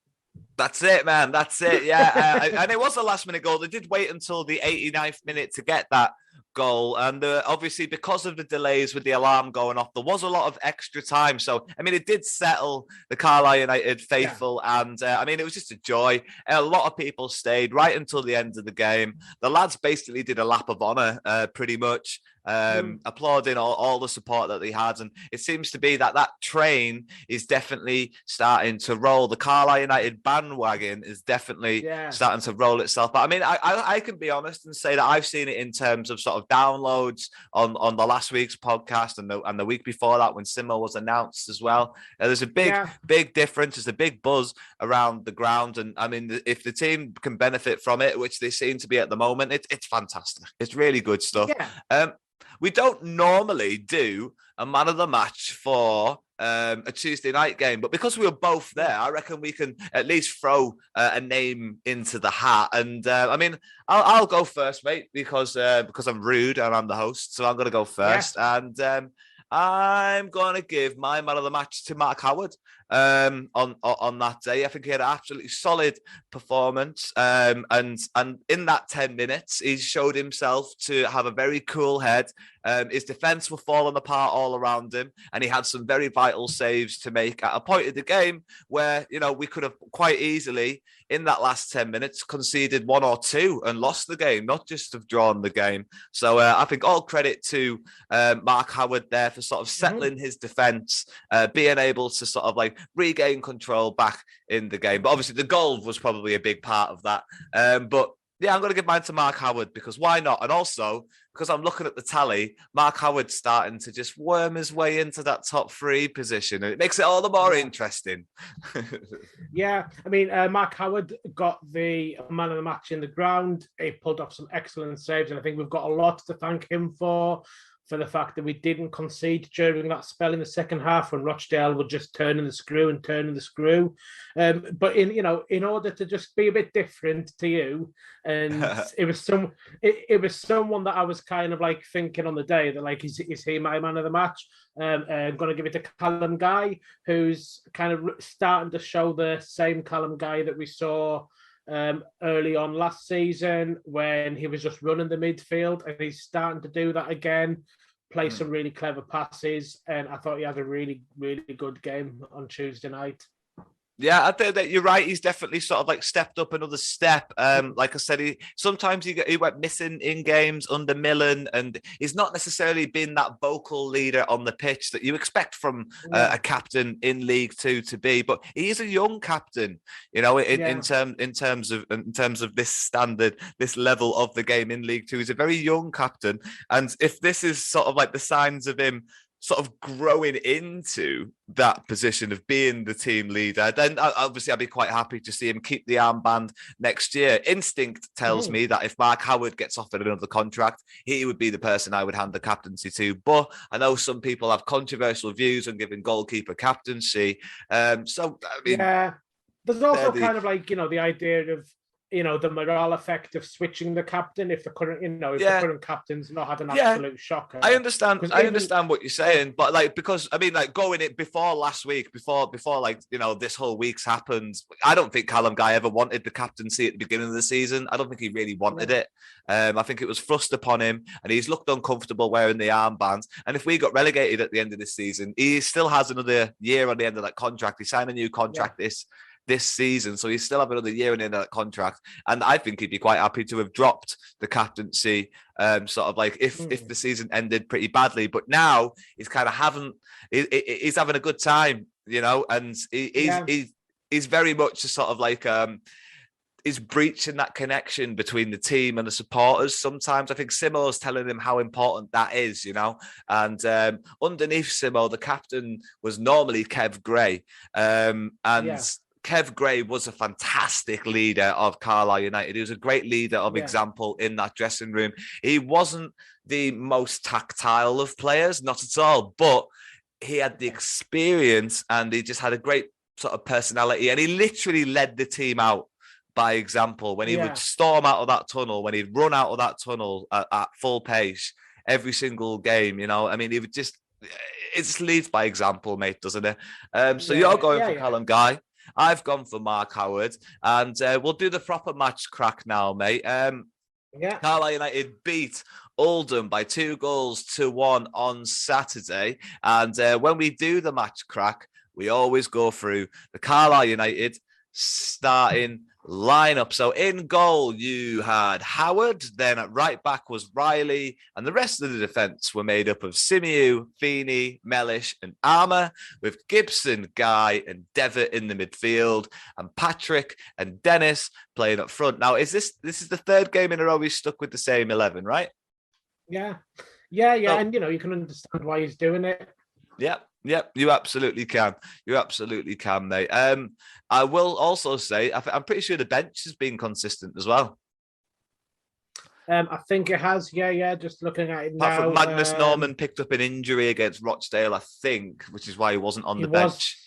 That's it, man. That's it. Yeah. And it was a last minute goal. They did wait until the 89th minute to get that goal. And obviously, because of the delays with the alarm going off, there was a lot of extra time. So, I mean, it did settle the Carlisle United faithful. Yeah. And it was just a joy. A lot of people stayed right until the end of the game. The lads basically did a lap of honour, pretty much. Applauding all the support that they had, and it seems to be that train is definitely starting to roll. The Carlisle United bandwagon is definitely starting to roll itself. But I mean, I can be honest and say that I've seen it in terms of sort of downloads on the last week's podcast and the week before that when Simo was announced as well. There's a big difference. There's a big buzz around the ground, and I mean, if the team can benefit from it, which they seem to be at the moment, it's fantastic. It's really good stuff. Yeah. We don't normally do a man of the match for a Tuesday night game, but because we were both there, I reckon we can at least throw a name into the hat. And I'll go first, mate, because I'm rude and I'm the host, so I'm going to go first. Yeah. And I'm going to give my man of the match to Mark Howard on that day. I think he had an absolutely solid performance. And in that 10 minutes, he showed himself to have a very cool head. His defence were falling apart all around him, and he had some very vital saves to make at a point of the game where, we could have quite easily, in that last 10 minutes, conceded 1 or 2 and lost the game, not just have drawn the game. So I think all credit to Mark Howard there for sort of settling his defence, being able to sort of like regain control back in the game. But obviously the goal was probably a big part of that. But yeah, I'm going to give mine to Mark Howard, because why not? And also, because I'm looking at the tally, Mark Howard's starting to just worm his way into that top 3 position, and it makes it all the more interesting. Yeah, I mean, Mark Howard got the man of the match in the ground. He pulled off some excellent saves, and I think we've got a lot to thank him for the fact that we didn't concede during that spell in the second half when Rochdale were just turning the screw. But in order to just be a bit different to you, and it was someone that I was kind of like thinking on the day that like, is he my man of the match? I'm going to give it to Callum Guy, who's kind of starting to show the same Callum Guy that we saw early on last season when he was just running the midfield, and he's starting to do that again, play some really clever passes, and I thought he had a really, really good game on Tuesday night. Yeah, I think that you're right. He's definitely sort of like stepped up another step. Like I said, he went missing in games under Millen, and he's not necessarily been that vocal leader on the pitch that you expect from a captain in League Two to be. But he is a young captain, in terms of this standard, this level of the game in League Two. He's a very young captain, and if this is sort of like the signs of him sort of growing into that position of being the team leader, then obviously I'd be quite happy to see him keep the armband next year. Instinct tells me that if Mark Howard gets offered another contract, he would be the person I would hand the captaincy to. But I know some people have controversial views on giving goalkeeper captaincy. So, I mean... Yeah, there's also kind of like, the idea of, the morale effect of switching the captain if the current, the current captain's not had an absolute shocker. I understand what you're saying, but like, because I mean, like going it before last week, before like, this whole week's happened, I don't think Callum Guy ever wanted the captaincy at the beginning of the season. I don't think he really wanted it. I think it was thrust upon him and he's looked uncomfortable wearing the armbands. And if we got relegated at the end of this season, he still has another year on the end of that contract. He signed a new contract this season, so he's still have another year in that contract, and I think he'd be quite happy to have dropped the captaincy, sort of like if the season ended pretty badly. But now he's kind of he's having a good time, and he's very much a sort of like is breaching that connection between the team and the supporters. Sometimes I think Simo's telling him how important that is, and underneath Simo, the captain was normally Kev Gray, Kev Gray was a fantastic leader of Carlisle United. He was a great leader of example in that dressing room. He wasn't the most tactile of players, not at all, but he had the experience and he just had a great sort of personality, and he literally led the team out by example when he would storm out of that tunnel, when he'd run out of that tunnel at full pace every single game. I mean, he would just, it just leads by example, mate, doesn't it? So you're going for Callum Guy. I've gone for Mark Howard, and we'll do the proper match crack now, mate. Carlisle United beat Oldham by 2-1 on Saturday, and when we do the match crack, we always go through the Carlisle United starting lineup. So in goal, you had Howard, then at right back was Riley, and the rest of the defence were made up of Simiu, Feeney, Mellish, and Armour, with Gibson, Guy, and Devitt in the midfield, and Patrick and Dennis playing up front. Now, this is the third game in a row we've stuck with the same 11, right? Yeah, and you can understand why he's doing it. Yep, you absolutely can. You absolutely can, mate. I will also say, I'm pretty sure the bench has been consistent as well. I think it has, just looking at it Apart now. from Magnus Norman picked up an injury against Rochdale, I think, which is why he wasn't on the bench.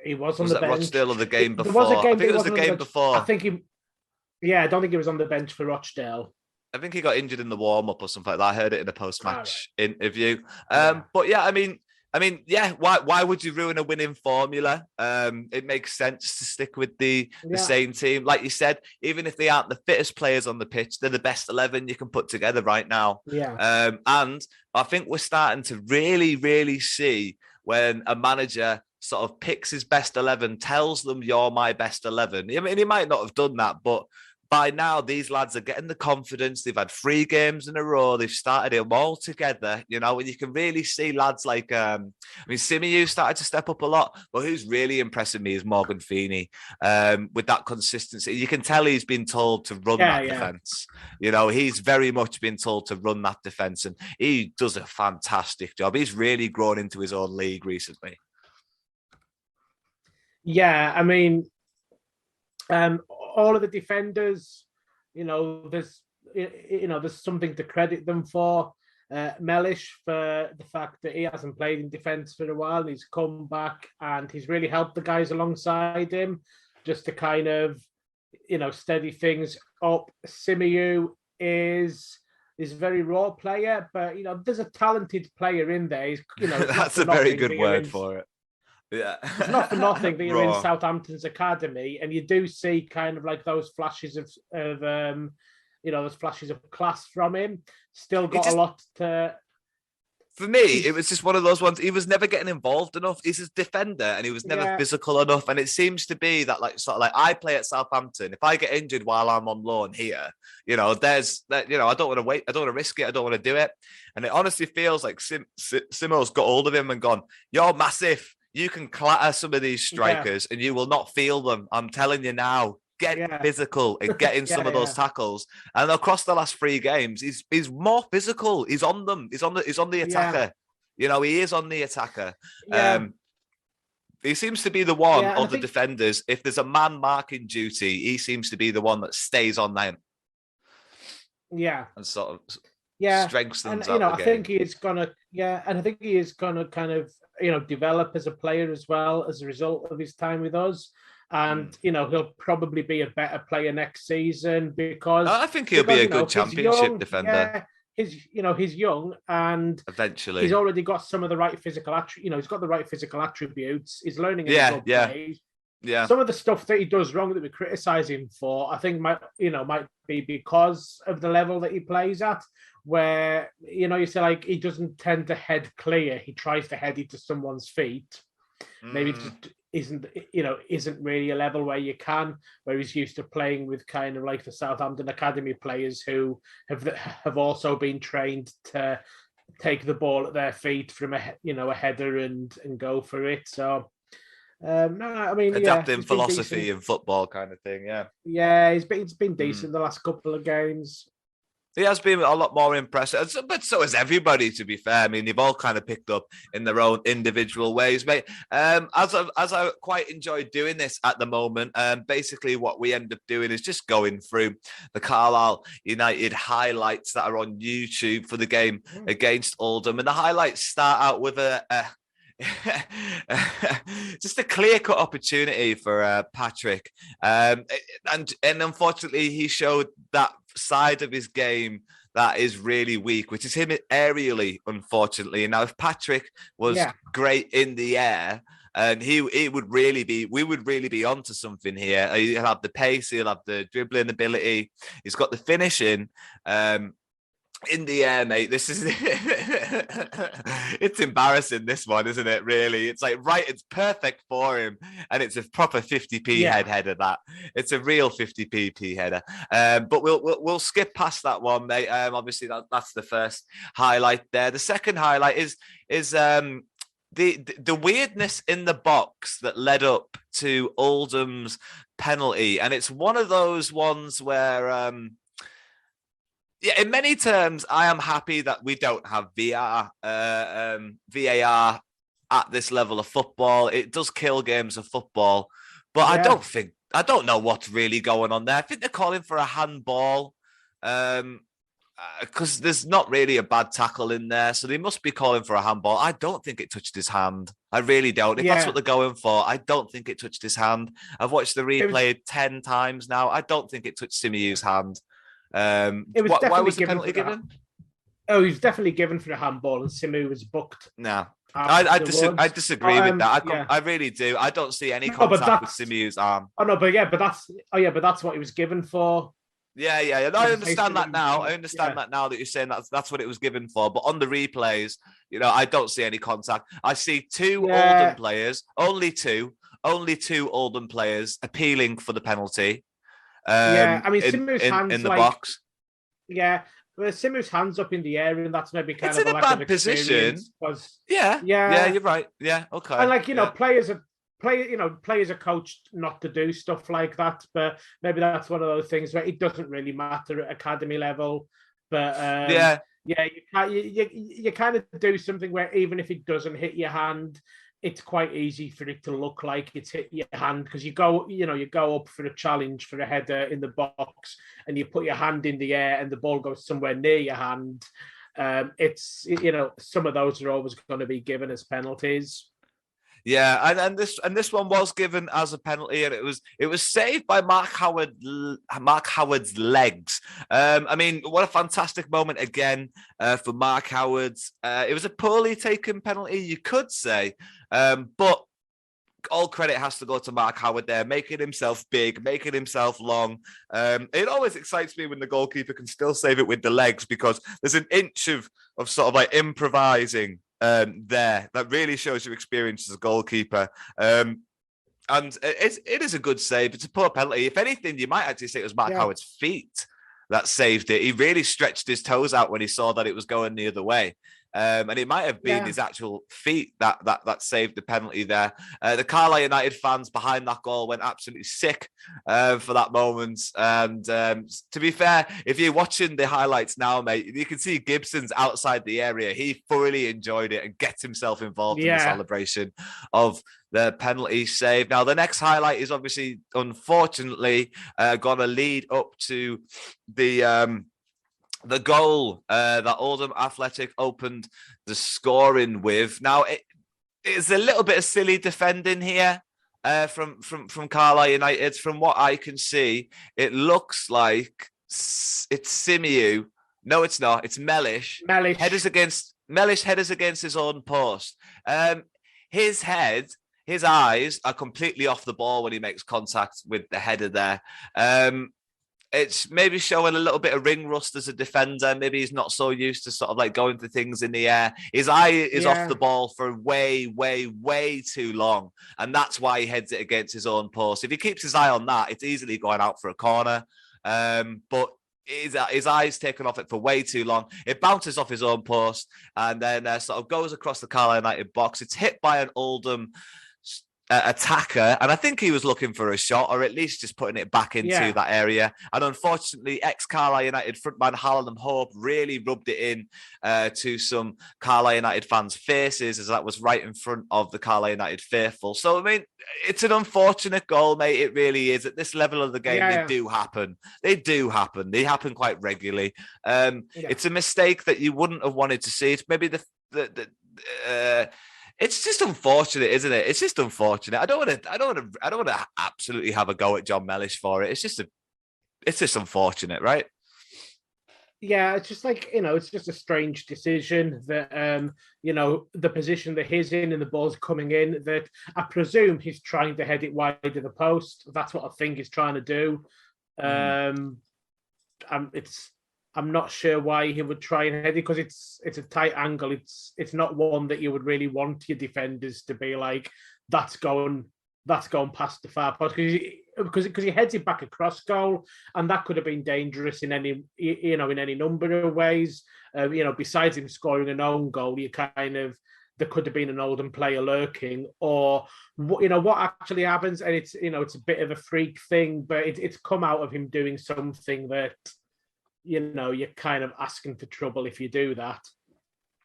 He was on the bench. Rochdale or the game before? I think it was the game before. I don't think he was on the bench for Rochdale. I think he got injured in the warm-up or something like that. I heard it in a post-match interview. But yeah, I mean, why would you ruin a winning formula? It makes sense to stick with the same team. Like you said, even if they aren't the fittest players on the pitch, they're the best 11 you can put together right now. And I think we're starting to really, really see when a manager sort of picks his best 11, tells them you're my best 11. I mean, he might not have done that, but by now, these lads are getting the confidence. They've had 3 games in a row. They've started them all together, and you can really see lads like, Simiu started to step up a lot, but who's really impressing me is Morgan Feeney with that consistency. You can tell he's been told to run that defence. He's very much been told to run that defence, and he does a fantastic job. He's really grown into his own league recently. Yeah, I mean, all of the defenders, there's something to credit them for. Mellish, for the fact that he hasn't played in defence for a while, and he's come back and he's really helped the guys alongside him just to kind of, steady things up. Simiu is a very raw player, but there's a talented player in there. He's, that's a very good word for it. Yeah, it's not for nothing that you're in Southampton's academy, and you do see kind of like those flashes of those flashes of class from him. Still got a lot to. For me, it was just one of those ones. He was never getting involved enough. He's a defender, and he was never physical enough. And it seems to be that, like, sort of like I play at Southampton. If I get injured while I'm on loan here, there's that. I don't want to wait. I don't want to risk it. I don't want to do it. And it honestly feels like Simo's got hold of him and gone, "You're massive. You can clatter some of these strikers and you will not feel them. I'm telling you now, get physical and get in some of those tackles." And across the last 3 games, he's more physical. He's on them. He's on the attacker. You know, he is on the attacker. Yeah. He seems to be the one Yeah, of the defenders. If there's a man marking duty, he seems to be the one that stays on them. Yeah. And sort of and strengthens you know, the I game. think he is gonna and I think he is gonna kind of, you know, develop as a player as well as a result of his time with us. And you know, he'll probably be a better player next season because I think he'll be a good championship defender. He's young and eventually he's already got some of the right physical he's got the right physical attributes. He's learning as he plays. Yeah. Some of the stuff that he does wrong that we criticize him for, I think might be because of the level that he plays at, where, you know, you say like he doesn't tend to head clear. He tries to head it to someone's feet. Maybe it just isn't really a level where you can, where he's used to playing with kind of like the Southampton Academy players who have also been trained to take the ball at their feet from a header and go for it. So no, I mean, adapting philosophy in football kind of thing. Yeah, he's been decent the last couple of games. He has been a lot more impressive, but so has everybody, to be fair. I mean, they've all kind of picked up in their own individual ways, mate. As I quite enjoy doing this at the moment, basically what we end up doing is just going through the Carlisle United highlights that are on YouTube for the game against Oldham. And the highlights start out with just a clear-cut opportunity for Patrick. And unfortunately, he showed that side of his game that is really weak, which is him aerially, unfortunately. And now if Patrick was great in the air, and we would really be onto something here. He'll have the pace, he'll have the dribbling ability, he's got the finishing. In the air, mate, this is it's embarrassing, this one, isn't it? Really, it's like it's perfect for him, and it's a proper 50p header. That it's a real 50p header. But we'll skip past that one, mate. Obviously that's the first highlight there. The second highlight is the weirdness in the box that led up to Oldham's penalty, and it's one of those ones where in many terms, I am happy that we don't have VAR at this level of football. It does kill games of football, but I don't know what's really going on there. I think they're calling for a handball because there's not really a bad tackle in there, so they must be calling for a handball. I don't think it touched his hand. I really don't. If that's what they're going for, I don't think it touched his hand. I've watched the replay 10 times now. I don't think it touched Simeu's hand. Why was the penalty given? Oh, he was definitely given for a handball, and Simeu was booked. No, I disagree with that. I really do. I don't see any contact with Simeu's arm. Oh no, but that's what he was given for. Yeah. No, I understand that now. I understand that now that you're saying that's what it was given for. But on the replays, I don't see any contact. I see two Oldham players, only two Oldham players appealing for the penalty. I mean, Simeu's hands in the box. Yeah, well, Simeu's hands up in the air, and that's maybe kind it's of in a bad position. Yeah, you're right. Yeah, okay. And players are coached not to do stuff like that, but maybe that's one of those things where it doesn't really matter at academy level. But you kind of do something where even if it doesn't hit your hand, it's quite easy for it to look like it's hit your hand because you go up for a challenge for a header in the box and you put your hand in the air and the ball goes somewhere near your hand. It's some of those are always going to be given as penalties. Yeah, and this one was given as a penalty, and it was saved by Mark Howard's legs. I mean, what a fantastic moment again for Mark Howard. It was a poorly taken penalty, you could say, but all credit has to go to Mark Howard there, making himself big, making himself long. It always excites me when the goalkeeper can still save it with the legs because there's an inch of sort of like improvising there that really shows your experience as a goalkeeper. And it is a good save. It's a poor penalty. If anything, you might actually say it was Mark Howard's feet that saved it. He really stretched his toes out when he saw that it was going the other way. And it might have been his actual feet that saved the penalty there. The Carlisle United fans behind that goal went absolutely sick for that moment. And to be fair, if you're watching the highlights now, mate, you can see Gibson's outside the area. He thoroughly enjoyed it and gets himself involved in the celebration of the penalty save. Now, the next highlight is obviously, unfortunately, going to lead up to the goal that Oldham Athletic opened the scoring with. Now, it's a little bit of silly defending here from Carlisle United. From what I can see, it looks like it's Simiu. No, it's not. It's Mellish. Mellish headers against his own post. His eyes are completely off the ball when he makes contact with the header there. It's maybe showing a little bit of ring rust as a defender. Maybe he's not so used to sort of like going for things in the air. His eye is off the ball for way, way, way too long. And that's why he heads it against his own post. If he keeps his eye on that, it's easily going out for a corner. But his eyes taken off it for way too long. It bounces off his own post and then sort of goes across the Carlisle United box. It's hit by an Oldham attacker, and I think he was looking for a shot, or at least just putting it back into that area. And unfortunately, ex-Carlisle United frontman Hallam Hope really rubbed it in to some Carlisle United fans' faces, as that was right in front of the Carlisle United faithful. So, I mean, it's an unfortunate goal, mate. It really is. At this level of the game, they do happen. They do happen. They happen quite regularly. It's a mistake that you wouldn't have wanted to see. It's maybe it's just unfortunate, isn't it? It's just unfortunate. I don't want to absolutely have a go at John Mellish for it. It's just unfortunate, right? Yeah, it's just like, it's just a strange decision that, the position that he's in and the ball's coming in, that I presume he's trying to head it wide of the post. That's what I think he's trying to do. I'm not sure why he would try and head it, because it's a tight angle. It's not one that you would really want your defenders to be like, that's going past the far post, because he heads it back across goal, and that could have been dangerous in any number of ways. Besides him scoring an own goal, there could have been an Oldham player lurking, or what actually happens, and it's a bit of a freak thing, but it's come out of him doing something that, you're kind of asking for trouble if you do that.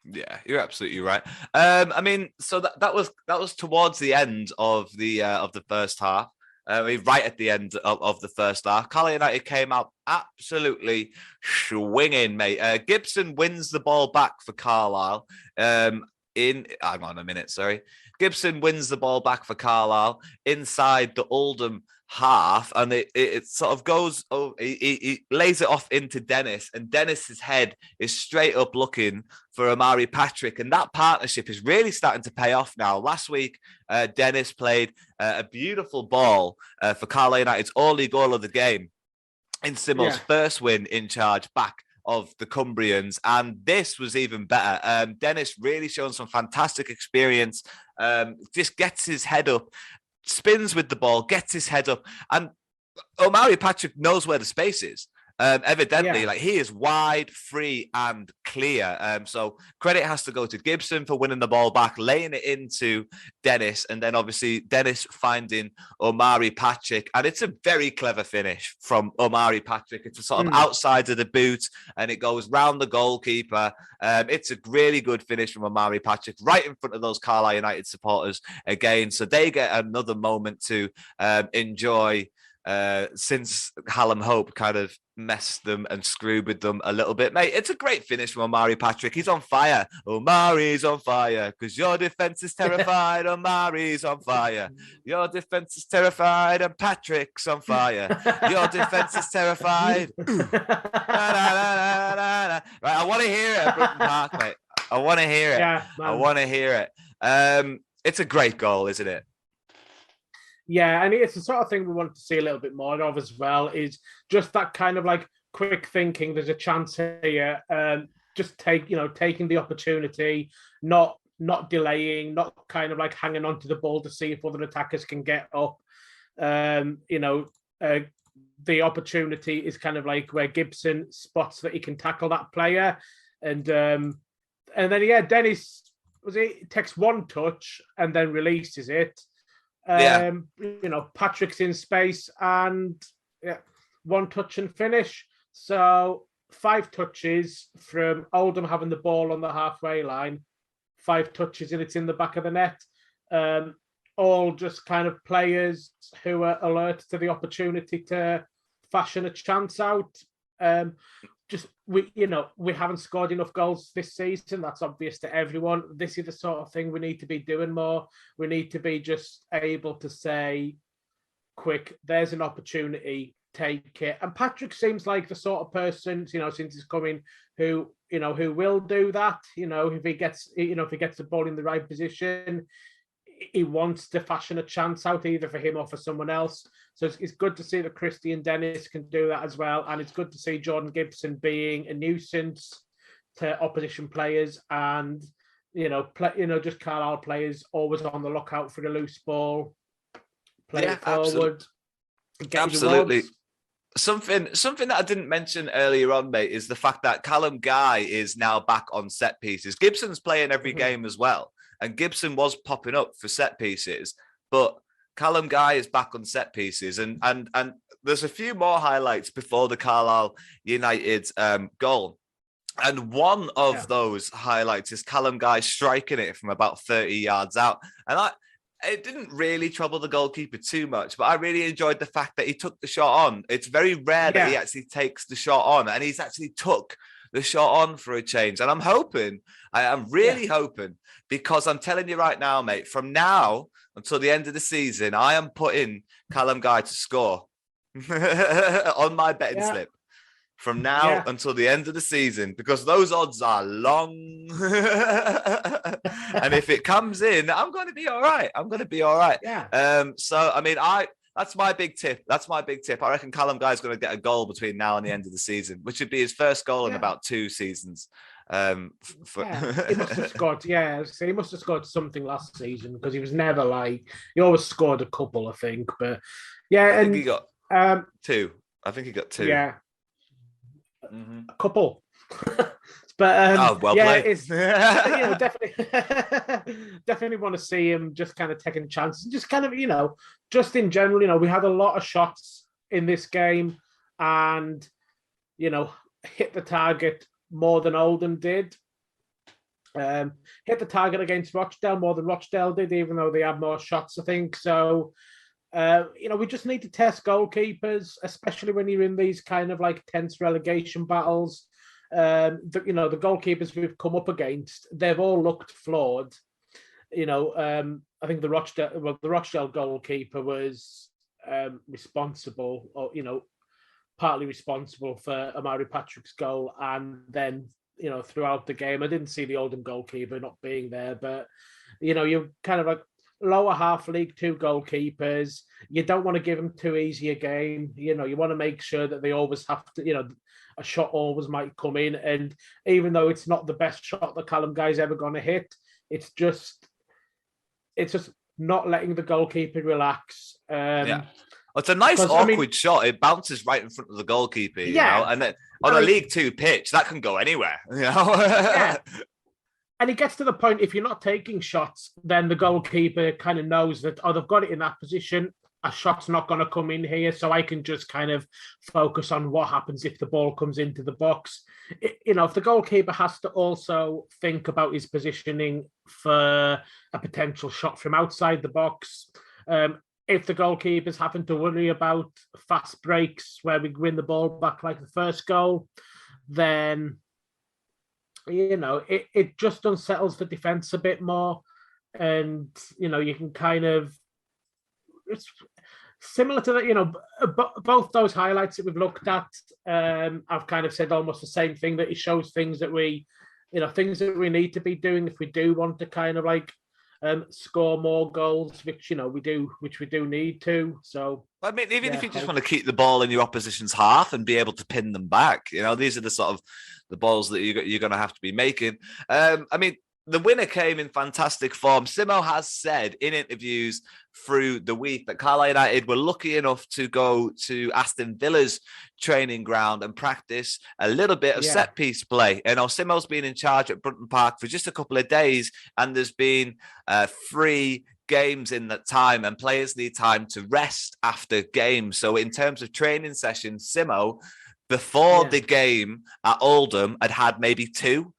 Yeah, you're absolutely right. I mean, so that was towards the end of the first half. Right at the end of the first half, Carlisle United came out absolutely swinging, mate. Gibson wins the ball back for Carlisle. Hang on a minute, sorry. Gibson wins the ball back for Carlisle inside the Oldham half, and it sort of goes. He lays it off into Dennis, and Dennis's head is straight up looking for Omari Patrick, and that partnership is really starting to pay off now. Last week, Dennis played a beautiful ball for Carlisle United's only goal of the game in Simo's first win in charge back of the Cumbrians, and this was even better. Dennis really showing some fantastic experience, just gets his head up, spins with the ball, gets his head up, and Omari Patrick knows where the space is. Evidently, like, he is wide, free, and clear. So credit has to go to Gibson for winning the ball back, laying it into Dennis, and then obviously Dennis finding Omari Patrick. And it's a very clever finish from Omari Patrick. It's a sort of outside of the boot, and it goes round the goalkeeper. It's a really good finish from Omari Patrick, right in front of those Carlisle United supporters again. So they get another moment to enjoy, since Hallam Hope kind of messed them and screwed with them a little bit. Mate, it's a great finish from Omari Patrick. He's on fire. Omari's on fire because your defence is terrified. Omari's on fire. Your defence is terrified and Patrick's on fire. Your defence is terrified. Na, na, na, na, na. Right, I want to hear it at Brooklyn Park, mate. I want to hear it. Yeah, I want to hear it. It's a great goal, isn't it? Yeah, and it's the sort of thing we want to see a little bit more of as well, is just that kind of like quick thinking. There's a chance here, just taking the opportunity, not delaying, not kind of like hanging on to the ball to see if other attackers can get up. The opportunity is kind of like where Gibson spots that he can tackle that player, and And then Dennis takes one touch and then releases it. Patrick's in space and one touch and finish. So 5 touches from Oldham having the ball on the halfway line, 5 touches and it's in the back of the net. All just kind of players who are alert to the opportunity to fashion a chance out. We haven't scored enough goals this season. That's obvious to everyone. This is the sort of thing we need to be doing more. We need to be just able to say, quick, there's an opportunity, take it. And Patrick seems like the sort of person, since he's coming, who will do that. If he gets the ball in the right position, he wants to fashion a chance out either for him or for someone else. So it's good to see that Christie and Dennis can do that as well. And it's good to see Jordan Gibson being a nuisance to opposition players and, just Carlisle players always on the lookout for the loose ball, play it forward. Absolutely. Something that I didn't mention earlier on, mate, is the fact that Callum Guy is now back on set pieces. Gibson's playing every game as well. And Gibson was popping up for set pieces, but Callum Guy is back on set pieces. And there's a few more highlights before the Carlisle United goal. And one of those highlights is Callum Guy striking it from about 30 yards out. And it didn't really trouble the goalkeeper too much, but I really enjoyed the fact that he took the shot on. It's very rare that he actually takes the shot on, and he's actually took the shot on for a change. And I am really hoping, because I'm telling you right now, mate, from now until the end of the season, I am putting Callum Guy to score on my betting slip. From now until the end of the season, because those odds are long. And if it comes in, I'm going to be all right. Yeah. That's my big tip. I reckon Callum Guy's going to get a goal between now and the end of the season, which would be his first goal in about 2 seasons. He must have scored. So he must have scored something last season, because he was never he always scored a couple, I think. But I think he got 2. I think he got 2. Yeah. A couple. But played. It's definitely want to see him just kind of taking chances, just kind of just in general. We had a lot of shots in this game, and hit the target more than Oldham did. Hit the target against Rochdale more than Rochdale did, even though they had more shots, I think. So we just need to test goalkeepers, especially when you're in these kind of tense relegation battles. The goalkeepers we've come up against, they've all looked flawed. I think the Rochdale goalkeeper was responsible, or partly responsible for Amari Patrick's goal, and then throughout the game, I didn't see the Oldham goalkeeper not being there, but you're kind of lower half League 2 goalkeepers. You don't want to give them too easy a game. You want to make sure that they always have to, a shot always might come in. And even though it's not the best shot that Callum Guy's ever going to hit, it's just not letting the goalkeeper relax. It's a nice awkward shot. It bounces right in front of the goalkeeper, and then on a League 2 pitch, that can go anywhere, And it gets to the point, if you're not taking shots, then the goalkeeper kind of knows that, they've got it in that position. A shot's not going to come in here, so I can just kind of focus on what happens if the ball comes into the box. If the goalkeeper has to also think about his positioning for a potential shot from outside the box, if the goalkeeper's having to worry about fast breaks where we win the ball back like the first goal, then it just unsettles the defense a bit more. And you can kind of, it's similar to that, both those highlights that we've looked at, I've kind of said almost the same thing, that it shows things that we need to be doing if we do want to kind of score more goals, which we do need to. So even if you just want to keep the ball in your opposition's half and be able to pin them back, these are the sort of the balls that you're going to have to be making. the winner came in fantastic form. Simo has said in interviews through the week that Carlisle United were lucky enough to go to Aston Villa's training ground and practice a little bit of set-piece play. And Simo's been in charge at Brunton Park for just a couple of days, and there's been 3 games in that time, and players need time to rest after games. So in terms of training sessions, Simo, before the game at Oldham, had maybe 2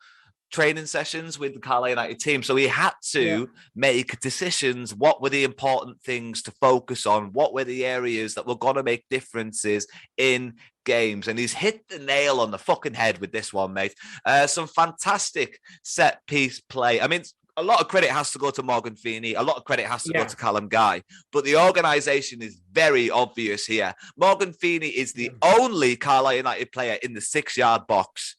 training sessions with the Carlisle United team. So he had to make decisions. What were the important things to focus on? What were the areas that were going to make differences in games? And he's hit the nail on the fucking head with this one, mate. Some fantastic set piece play. I mean, a lot of credit has to go to Morgan Feeney. A lot of credit has to go to Callum Guy. But the organisation is very obvious here. Morgan Feeney is the only Carlisle United player in the 6-yard box.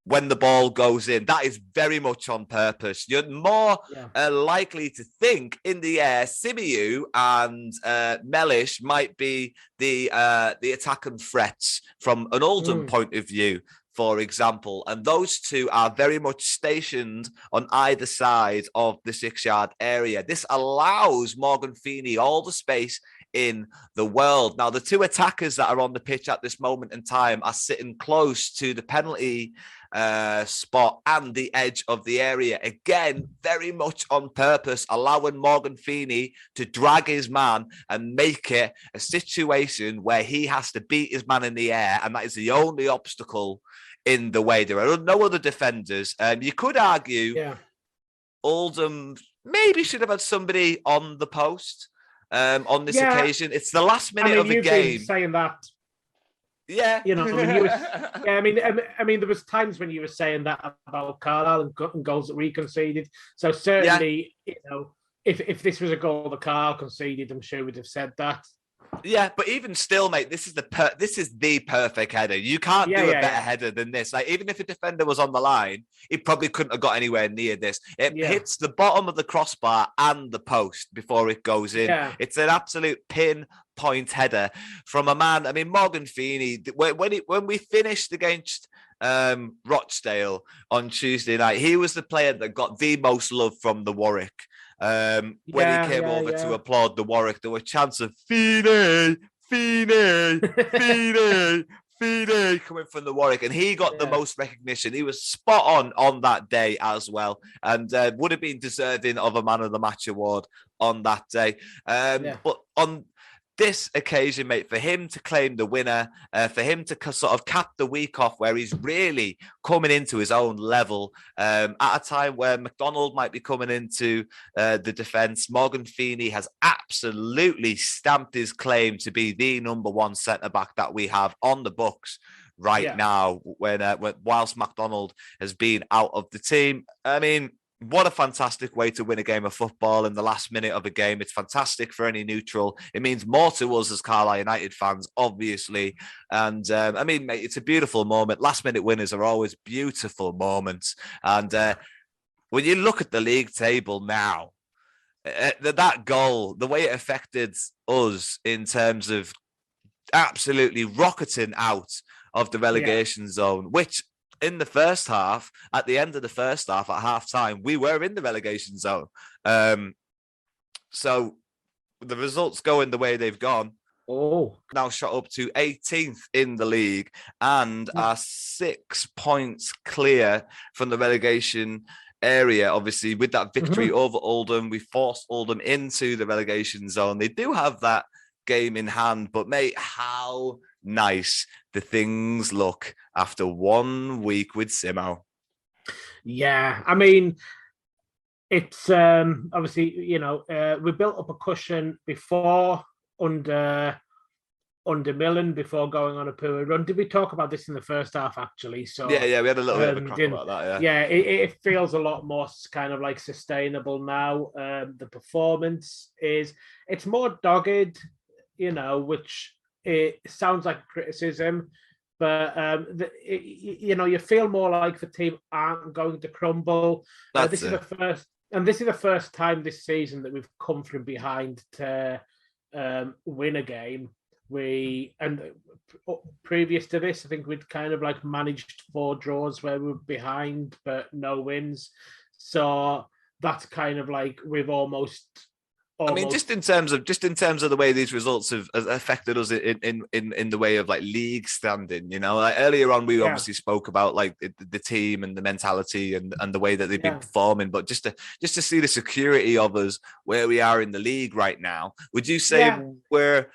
When the ball goes in, that is very much on purpose. You're more likely to think in the air, Simiyu and Mellish might be the attacking threats from an Oldham point of view, for example. And those 2 are very much stationed on either side of the 6-yard area. This allows Morgan Feeney all the space in the world. Now, the 2 attackers that are on the pitch at this moment in time are sitting close to the penalty spot and the edge of the area. Again, very much on purpose, allowing Morgan Feeney to drag his man and make it a situation where he has to beat his man in the air, and that is the only obstacle in the way. There are no other defenders. You could argue Oldham maybe should have had somebody on the post on this occasion. It's the last minute of the game. Been saying that. Yeah, you know, I mean, there was times when you were saying that about Carlisle and goals that we conceded. So certainly, you know, if this was a goal that Carlisle conceded, I'm sure we'd have said that. Yeah, but even still, mate, this is the perfect header. You can't do a better header than this. Like, even if a defender was on the line, he probably couldn't have got anywhere near this. It hits the bottom of the crossbar and the post before it goes in. Yeah. It's an absolute pinpoint header from a man. I mean, Morgan Feeney, when we finished against Rochdale on Tuesday night, he was the player that got the most love from the Warwick. When he came over to applaud the Warwick, there were chants of Feeney, Feeney, Feeney, Feeney coming from the Warwick, and he got the most recognition. He was spot on that day as well, and would have been deserving of a Man of the Match award on that day. But on this occasion, mate, for him to claim the winner, for him to sort of cap the week off where he's really coming into his own level, at a time where McDonald might be coming into the defence, Morgan Feeney has absolutely stamped his claim to be the number 1 centre-back that we have on the books right now, when whilst McDonald has been out of the team. I mean, what a fantastic way to win a game of football in the last minute of a game. It's fantastic for any neutral. It means more to us as Carlisle United fans, obviously. And I mean, mate, it's a beautiful moment. Last minute winners are always beautiful moments. And when you look at the league table now, that goal, the way it affected us in terms of absolutely rocketing out of the relegation zone, which in the first half, at the end of the first half, at half time, we were in the relegation zone. So the results going the way they've gone. Now shot up to 18th in the league and are 6 points clear from the relegation area. Obviously, with that victory over Oldham, we forced Oldham into the relegation zone. They do have that game in hand, but mate, how nice the things look after 1 week with Simo. Yeah, I mean, it's obviously, you know, we built up a cushion before under Millen before going on a poor run. Did we talk about this in the first half, actually? So yeah, we had a little bit of a crack about that. Yeah, it feels a lot more kind of like sustainable now. The performance it's more dogged, you know, which it sounds like criticism, but you know, you feel more like the team aren't going to crumble. This is the first time this season that we've come from behind to win a game. Previous to this, I think we'd kind of like managed 4 draws where we were behind, but no wins. So that's kind of like we've almost. I mean, just in terms of the way these results have affected us in the way of like league standing, like earlier on we obviously spoke about like the team and the mentality and the way that they've been performing, but just to see the security of us where we are in the league right now, would you say we're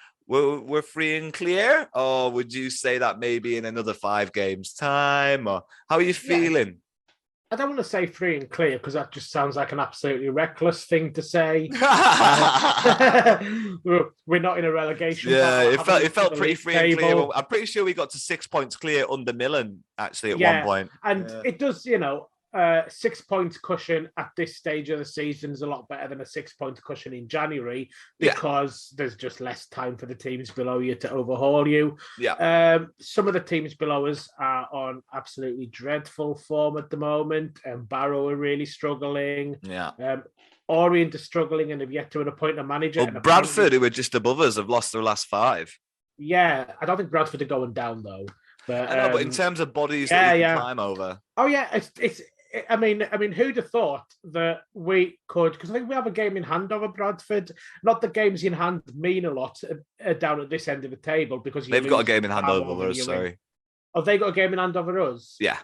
free and clear, or would you say that maybe in another 5 games time, or how are you feeling? I don't want to say free and clear because that just sounds like an absolutely reckless thing to say. We're not in a relegation. Yeah, it felt pretty free and clear. I'm pretty sure we got to 6 points clear under Milan actually at one point. And it does, 6 points cushion at this stage of the season is a lot better than a 6 points cushion in January because there's just less time for the teams below you to overhaul you. Some of the teams below us are on absolutely dreadful form at the moment, and Barrow are really struggling. Orient are struggling and have yet to appoint a manager. Well, Bradford, who are just above us, have lost their last 5. Yeah, I don't think Bradford are going down though. But I know, but in terms of bodies that we can climb over. Oh yeah, it's. I mean, who'd have thought that we could? Because I think we have a game in hand over Bradford. Not that games in hand mean a lot down at this end of the table because they've got a game in hand over us. Sorry, have they got a game in hand over us? Yeah.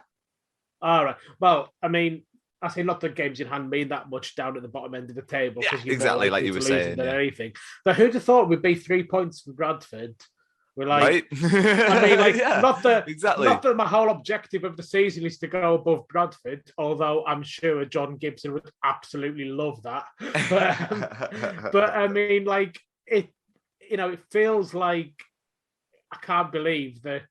All right. Well, I mean, I say not that games in hand mean that much down at the bottom end of the table. Yeah, exactly like you were saying. Than anything. But who'd have thought we'd be 3 points from Bradford? We're like, right? I mean, like, not that my whole objective of the season is to go above Bradford, although I'm sure John Gibson would absolutely love that. But I mean, like, it feels like I can't believe that,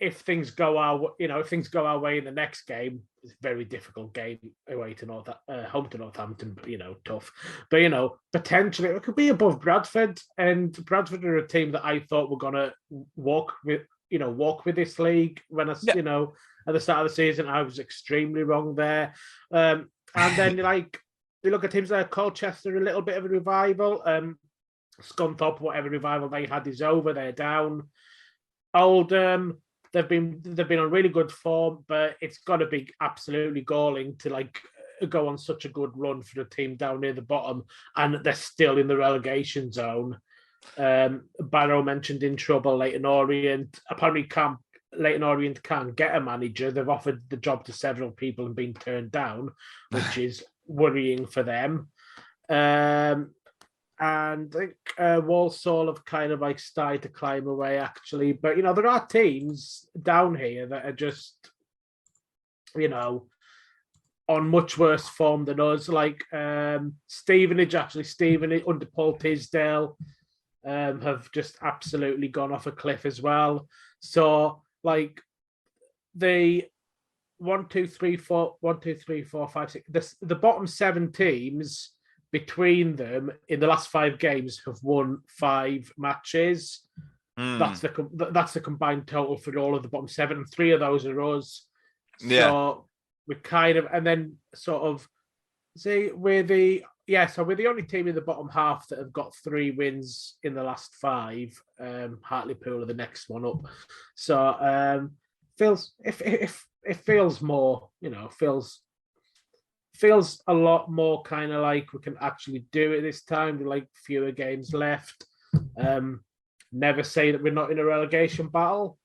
if things go our way in the next game, it's a very difficult game away to home to Northampton, tough. But potentially it could be above Bradford, and Bradford are a team that I thought were gonna walk with this league when at the start of the season. I was extremely wrong there. And then like you look at teams like Colchester, a little bit of a revival. Scunthorpe, whatever revival they had is over, they're down. Oldham, they've been on really good form, but it's got to be absolutely galling to like go on such a good run for the team down near the bottom, and they're still in the relegation zone. Barrow mentioned in trouble. Leyton Orient apparently Leyton Orient can't get a manager. They've offered the job to several people and been turned down, which is worrying for them. And I think Walsall have kind of like started to climb away, actually. But, there are teams down here that are just, on much worse form than us. Like Stevenage under Paul Tisdale have just absolutely gone off a cliff as well. So, like, the 1, 2, 3, 4, 5, 6, the bottom 7 teams between them in the last 5 games have won 5 matches. That's the combined total for all of the bottom 7, and 3 of those are us. So we kind of, and then sort of see we're the only team in the bottom half that have got 3 wins in the last 5. Hartlepool are the next one up. So it feels more, feels a lot more kind of like we can actually do it this time with like fewer games left. Never say that we're not in a relegation battle,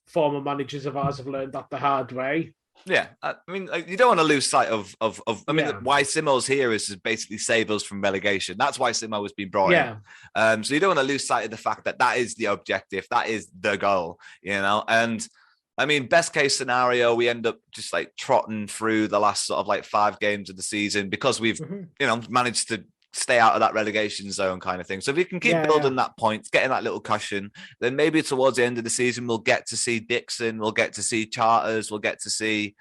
former managers of ours have learned that the hard way. Yeah, I mean, you don't want to lose sight of why Simo's here is to basically save us from relegation. That's why Simo has been brought in. So you don't want to lose sight of the fact that is the objective, that is the goal, and I mean, best case scenario, we end up just like trotting through the last sort of like 5 games of the season because we've, managed to stay out of that relegation zone kind of thing. So if we can keep building that point, getting that little cushion, then maybe towards the end of the season, we'll get to see Dixon, we'll get to see Charters, we'll get to see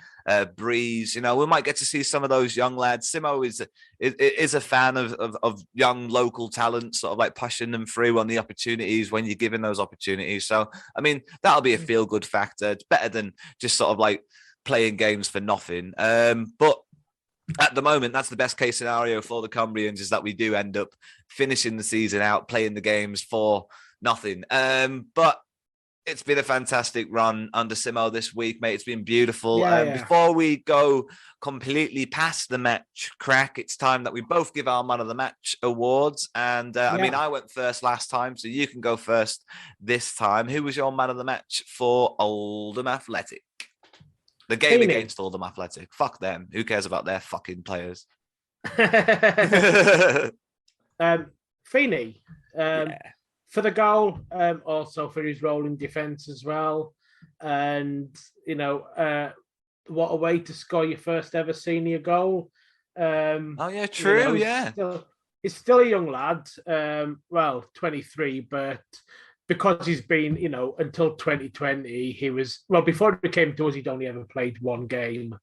Breeze. We might get to see some of those young lads. Simo is a fan of young local talent, sort of like pushing them through on the opportunities when you're given those opportunities. So, I mean, that'll be a feel-good factor. It's better than just sort of like playing games for nothing. But at the moment, that's the best case scenario for the Cumbrians, is that we do end up finishing the season out, playing the games for nothing. But it's been a fantastic run under Simo this week, mate. It's been beautiful. Before we go completely past the match crack, it's time that we both give our Man of the Match awards. And I mean, I went first last time, so you can go first this time. Who was your Man of the Match for Oldham Athletic? The game against Oldham Athletic. Fuck them. Who cares about their fucking players? Feeney. For the goal, also for his role in defence as well. And, what a way to score your first ever senior goal. True, He's still a young lad, 23, but because he's been, until 2020, he was, before he came to us, he'd only ever played one game,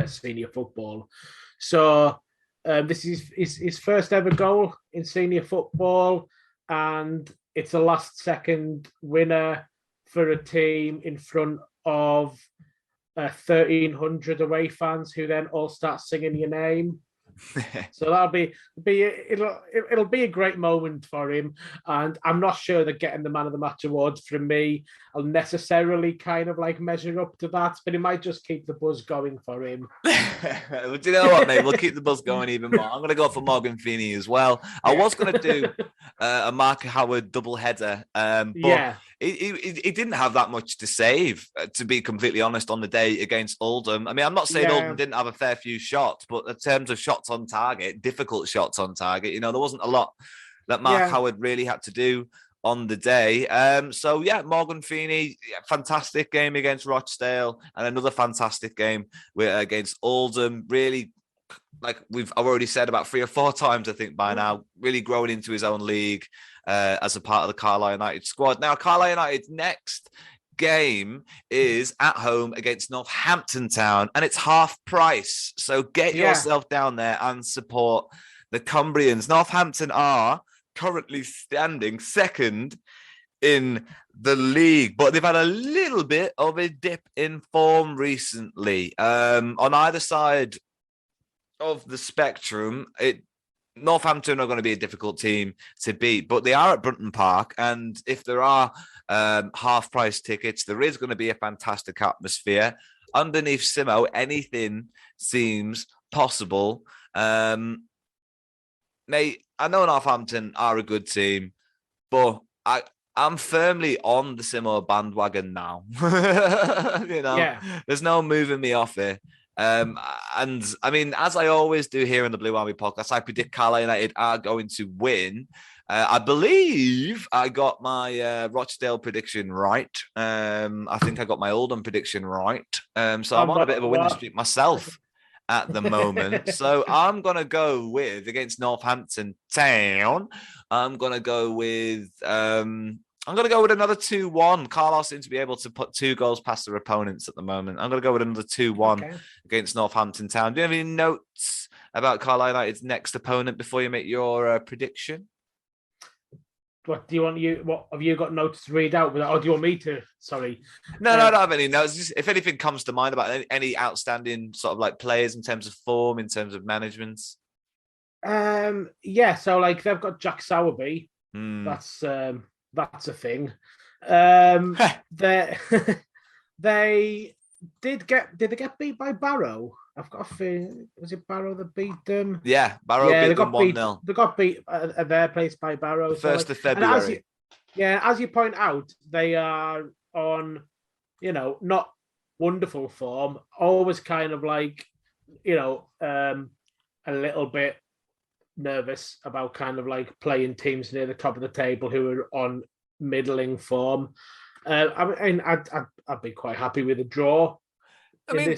senior football. So this is his first ever goal in senior football, and it's a last-second winner for a team in front of 1,300 away fans who then all start singing your name. So it'll be a great moment for him, and I'm not sure that getting the Man of the Match award from me will necessarily kind of like measure up to that, but it might just keep the buzz going for him. Well, do you know what, mate? We'll keep the buzz going even more. I'm going to go for Morgan Feeney as well. I was going to do a Mark Howard double header, but he didn't have that much to save, to be completely honest, on the day against Oldham. I mean, I'm not saying Oldham didn't have a fair few shots, but in terms of shots on target, difficult shots on target, there wasn't a lot that Mark Howard really had to do on the day. Morgan Feeney, fantastic game against Rochdale, and another fantastic game against Oldham. Really, like I've already said about 3 or 4 times, I think by now, really growing into his own league as a part of the Carlisle United squad. Now, Carlisle United's next game is at home against Northampton Town, and it's half price. So get yourself down there and support the Cumbrians. Northampton are currently standing second in the league, but they've had a little bit of a dip in form recently. On either side of the spectrum, Northampton are going to be a difficult team to beat, but they are at Brunton Park, and if there are half-price tickets, there is going to be a fantastic atmosphere. Underneath Simo, anything seems possible. Mate, I know Northampton are a good team, but I'm firmly on the Simo bandwagon now. There's no moving me off it. And I mean, as I always do here in the Blue Army podcast, I predict Carlisle United are going to win. I believe I got my Rochdale prediction right. I think I got my Oldham prediction right. So I'm on a bit of a winning streak myself at the moment. So I'm going to go with, against Northampton Town, I'm going to go with another 2-1. Carlisle seems to be able to put 2 goals past their opponents at the moment. I'm going to go with another 2-1 against Northampton Town. Do you have any notes about Carlisle United's next opponent before you make your prediction? What have you got notes to read out? Or do you want me to? Sorry. No, I don't have any notes. Just, if anything comes to mind about any outstanding sort of like players in terms of form, in terms of management. So like they've got Jack Sowerby. That's a thing. They did they get beat by Barrow? I've got a feeling, was it Barrow that beat them? Yeah, Barrow beat them 1-0. They got beat at their place by Barrow. 1st of February. As you point out, they are on, not wonderful form. Always kind of like, a little bit nervous about kind of like playing teams near the top of the table who are on middling form. I'd be quite happy with a draw. I mean,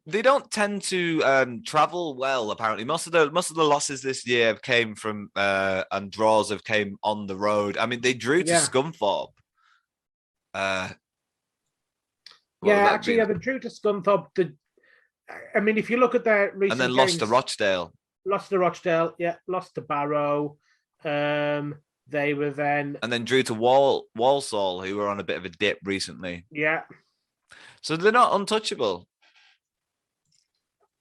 they don't tend to travel well. Apparently, most of the losses this year have came from and draws have came on the road. I mean, they drew to Scunthorpe. They drew to Scunthorpe. I mean, if you look at their recent and then games, lost to Rochdale. Lost to Barrow. They were then and then drew to Walsall, who were on a bit of a dip recently. Yeah. So they're not untouchable.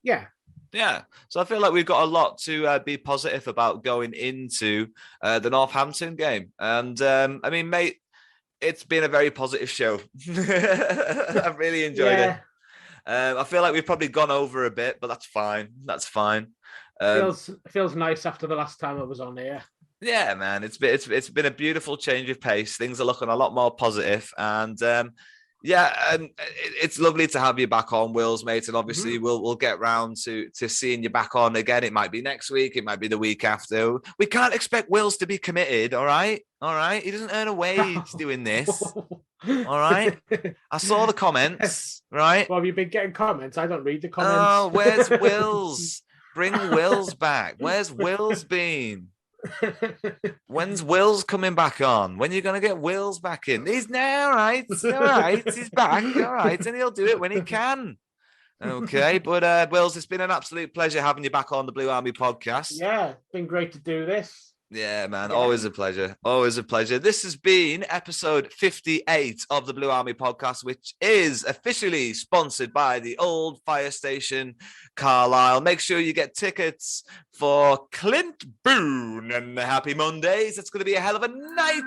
Yeah. Yeah, so I feel like we've got a lot to be positive about going into the Northampton game. And I mean, mate, it's been a very positive show. I've really enjoyed it. I feel like we've probably gone over a bit, but that's fine. That's fine. Feels nice after the last time I was on here. Yeah, man, it's been a beautiful change of pace. Things are looking a lot more positive, and it's lovely to have you back on, Wills, mate. And obviously, we'll get round to seeing you back on again. It might be next week, it might be the week after. We can't expect Wills to be committed. All right. He doesn't earn a wage doing this. All right. I saw the comments. Right. Well, have you been getting comments? I don't read the comments. Oh, where's Wills? Bring Wills back. Where's Wills been? When's Wills coming back on? When are you going to get Wills back in? He's now, all right. He's back. All right. And he'll do it when he can. Okay. But Wills, it's been an absolute pleasure having you back on the Blue Army podcast. Yeah. It's been great to do this. Yeah, man. Always a pleasure. Always a pleasure. This has been episode 58 of the Blue Army podcast, which is officially sponsored by the Old Fire Station, Carlisle. Make sure you get tickets for Clint Boone and the Happy Mondays. It's going to be a hell of a night.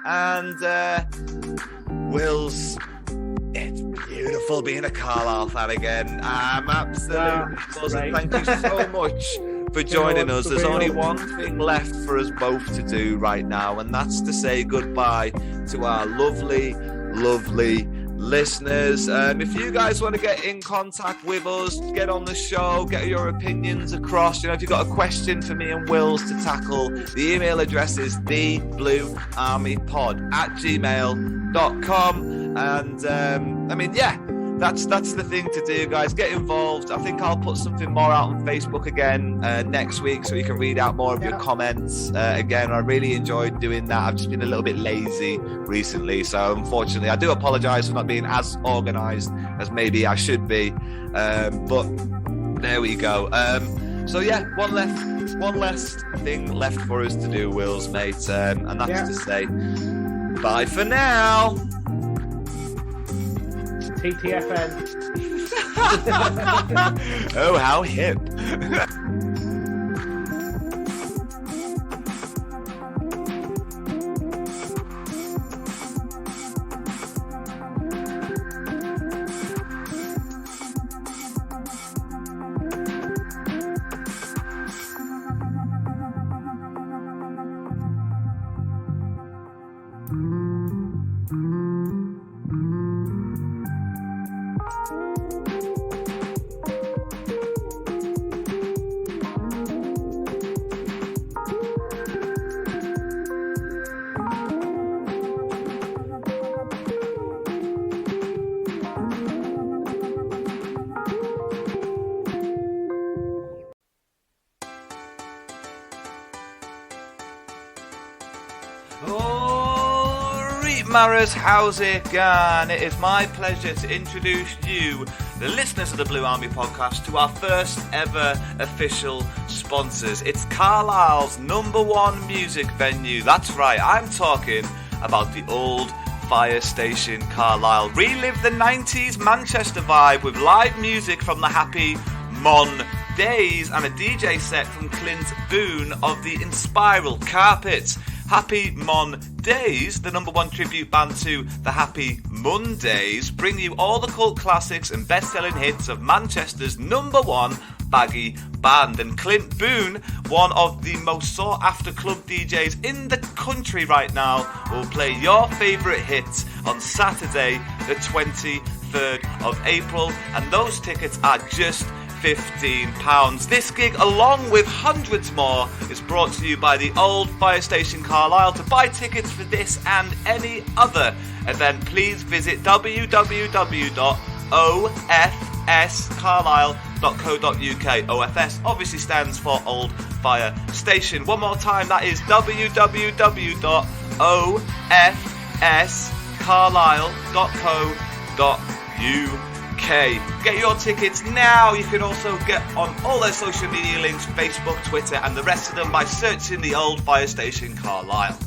And Wills, it's beautiful being a Carlisle fan again. I'm absolutely buzzing. Thank you so much for joining us. There's only one thing left for us both to do right now, and that's to say goodbye to our lovely listeners. If you guys want to get in contact with us, get on the show, get your opinions across, if you've got a question for me and Wills to tackle, the email address is thebluearmypod@gmail.com. And that's the thing to do, guys. Get involved. I think I'll put something more out on Facebook again next week, so you can read out more of your comments. Again, I really enjoyed doing that. I've just been a little bit lazy recently, so unfortunately I do apologize for not being as organized as maybe I should be, but there we go. One last thing left for us to do, Wills, mate, and that's to say bye for now. TTFN. Oh, how hip. Maras, how's it going? It is my pleasure to introduce you, the listeners of the Blue Army podcast, to our first ever official sponsors. It's Carlisle's #1 music venue. That's right, I'm talking about the Old Fire Station, Carlisle. Relive the 90s Manchester vibe with live music from the Happy Mon Days and a DJ set from Clint Boone of the Inspiral Carpet. Happy Mon Days, the #1 tribute band to the Happy Mondays, bring you all the cult classics and best-selling hits of Manchester's #1 baggy band. And Clint Boone, one of the most sought-after club DJs in the country right now, will play your favourite hits on Saturday, the 23rd of April, and those tickets are just £15. This gig, along with hundreds more, is brought to you by the Old Fire Station Carlisle. To buy tickets for this and any other event, please visit www.ofscarlisle.co.uk. OFS obviously stands for Old Fire Station. One more time, that is www.ofscarlisle.co.uk. Get your tickets now. You can also get on all their social media links, Facebook, Twitter, and the rest of them by searching the Old Fire Station Carlisle.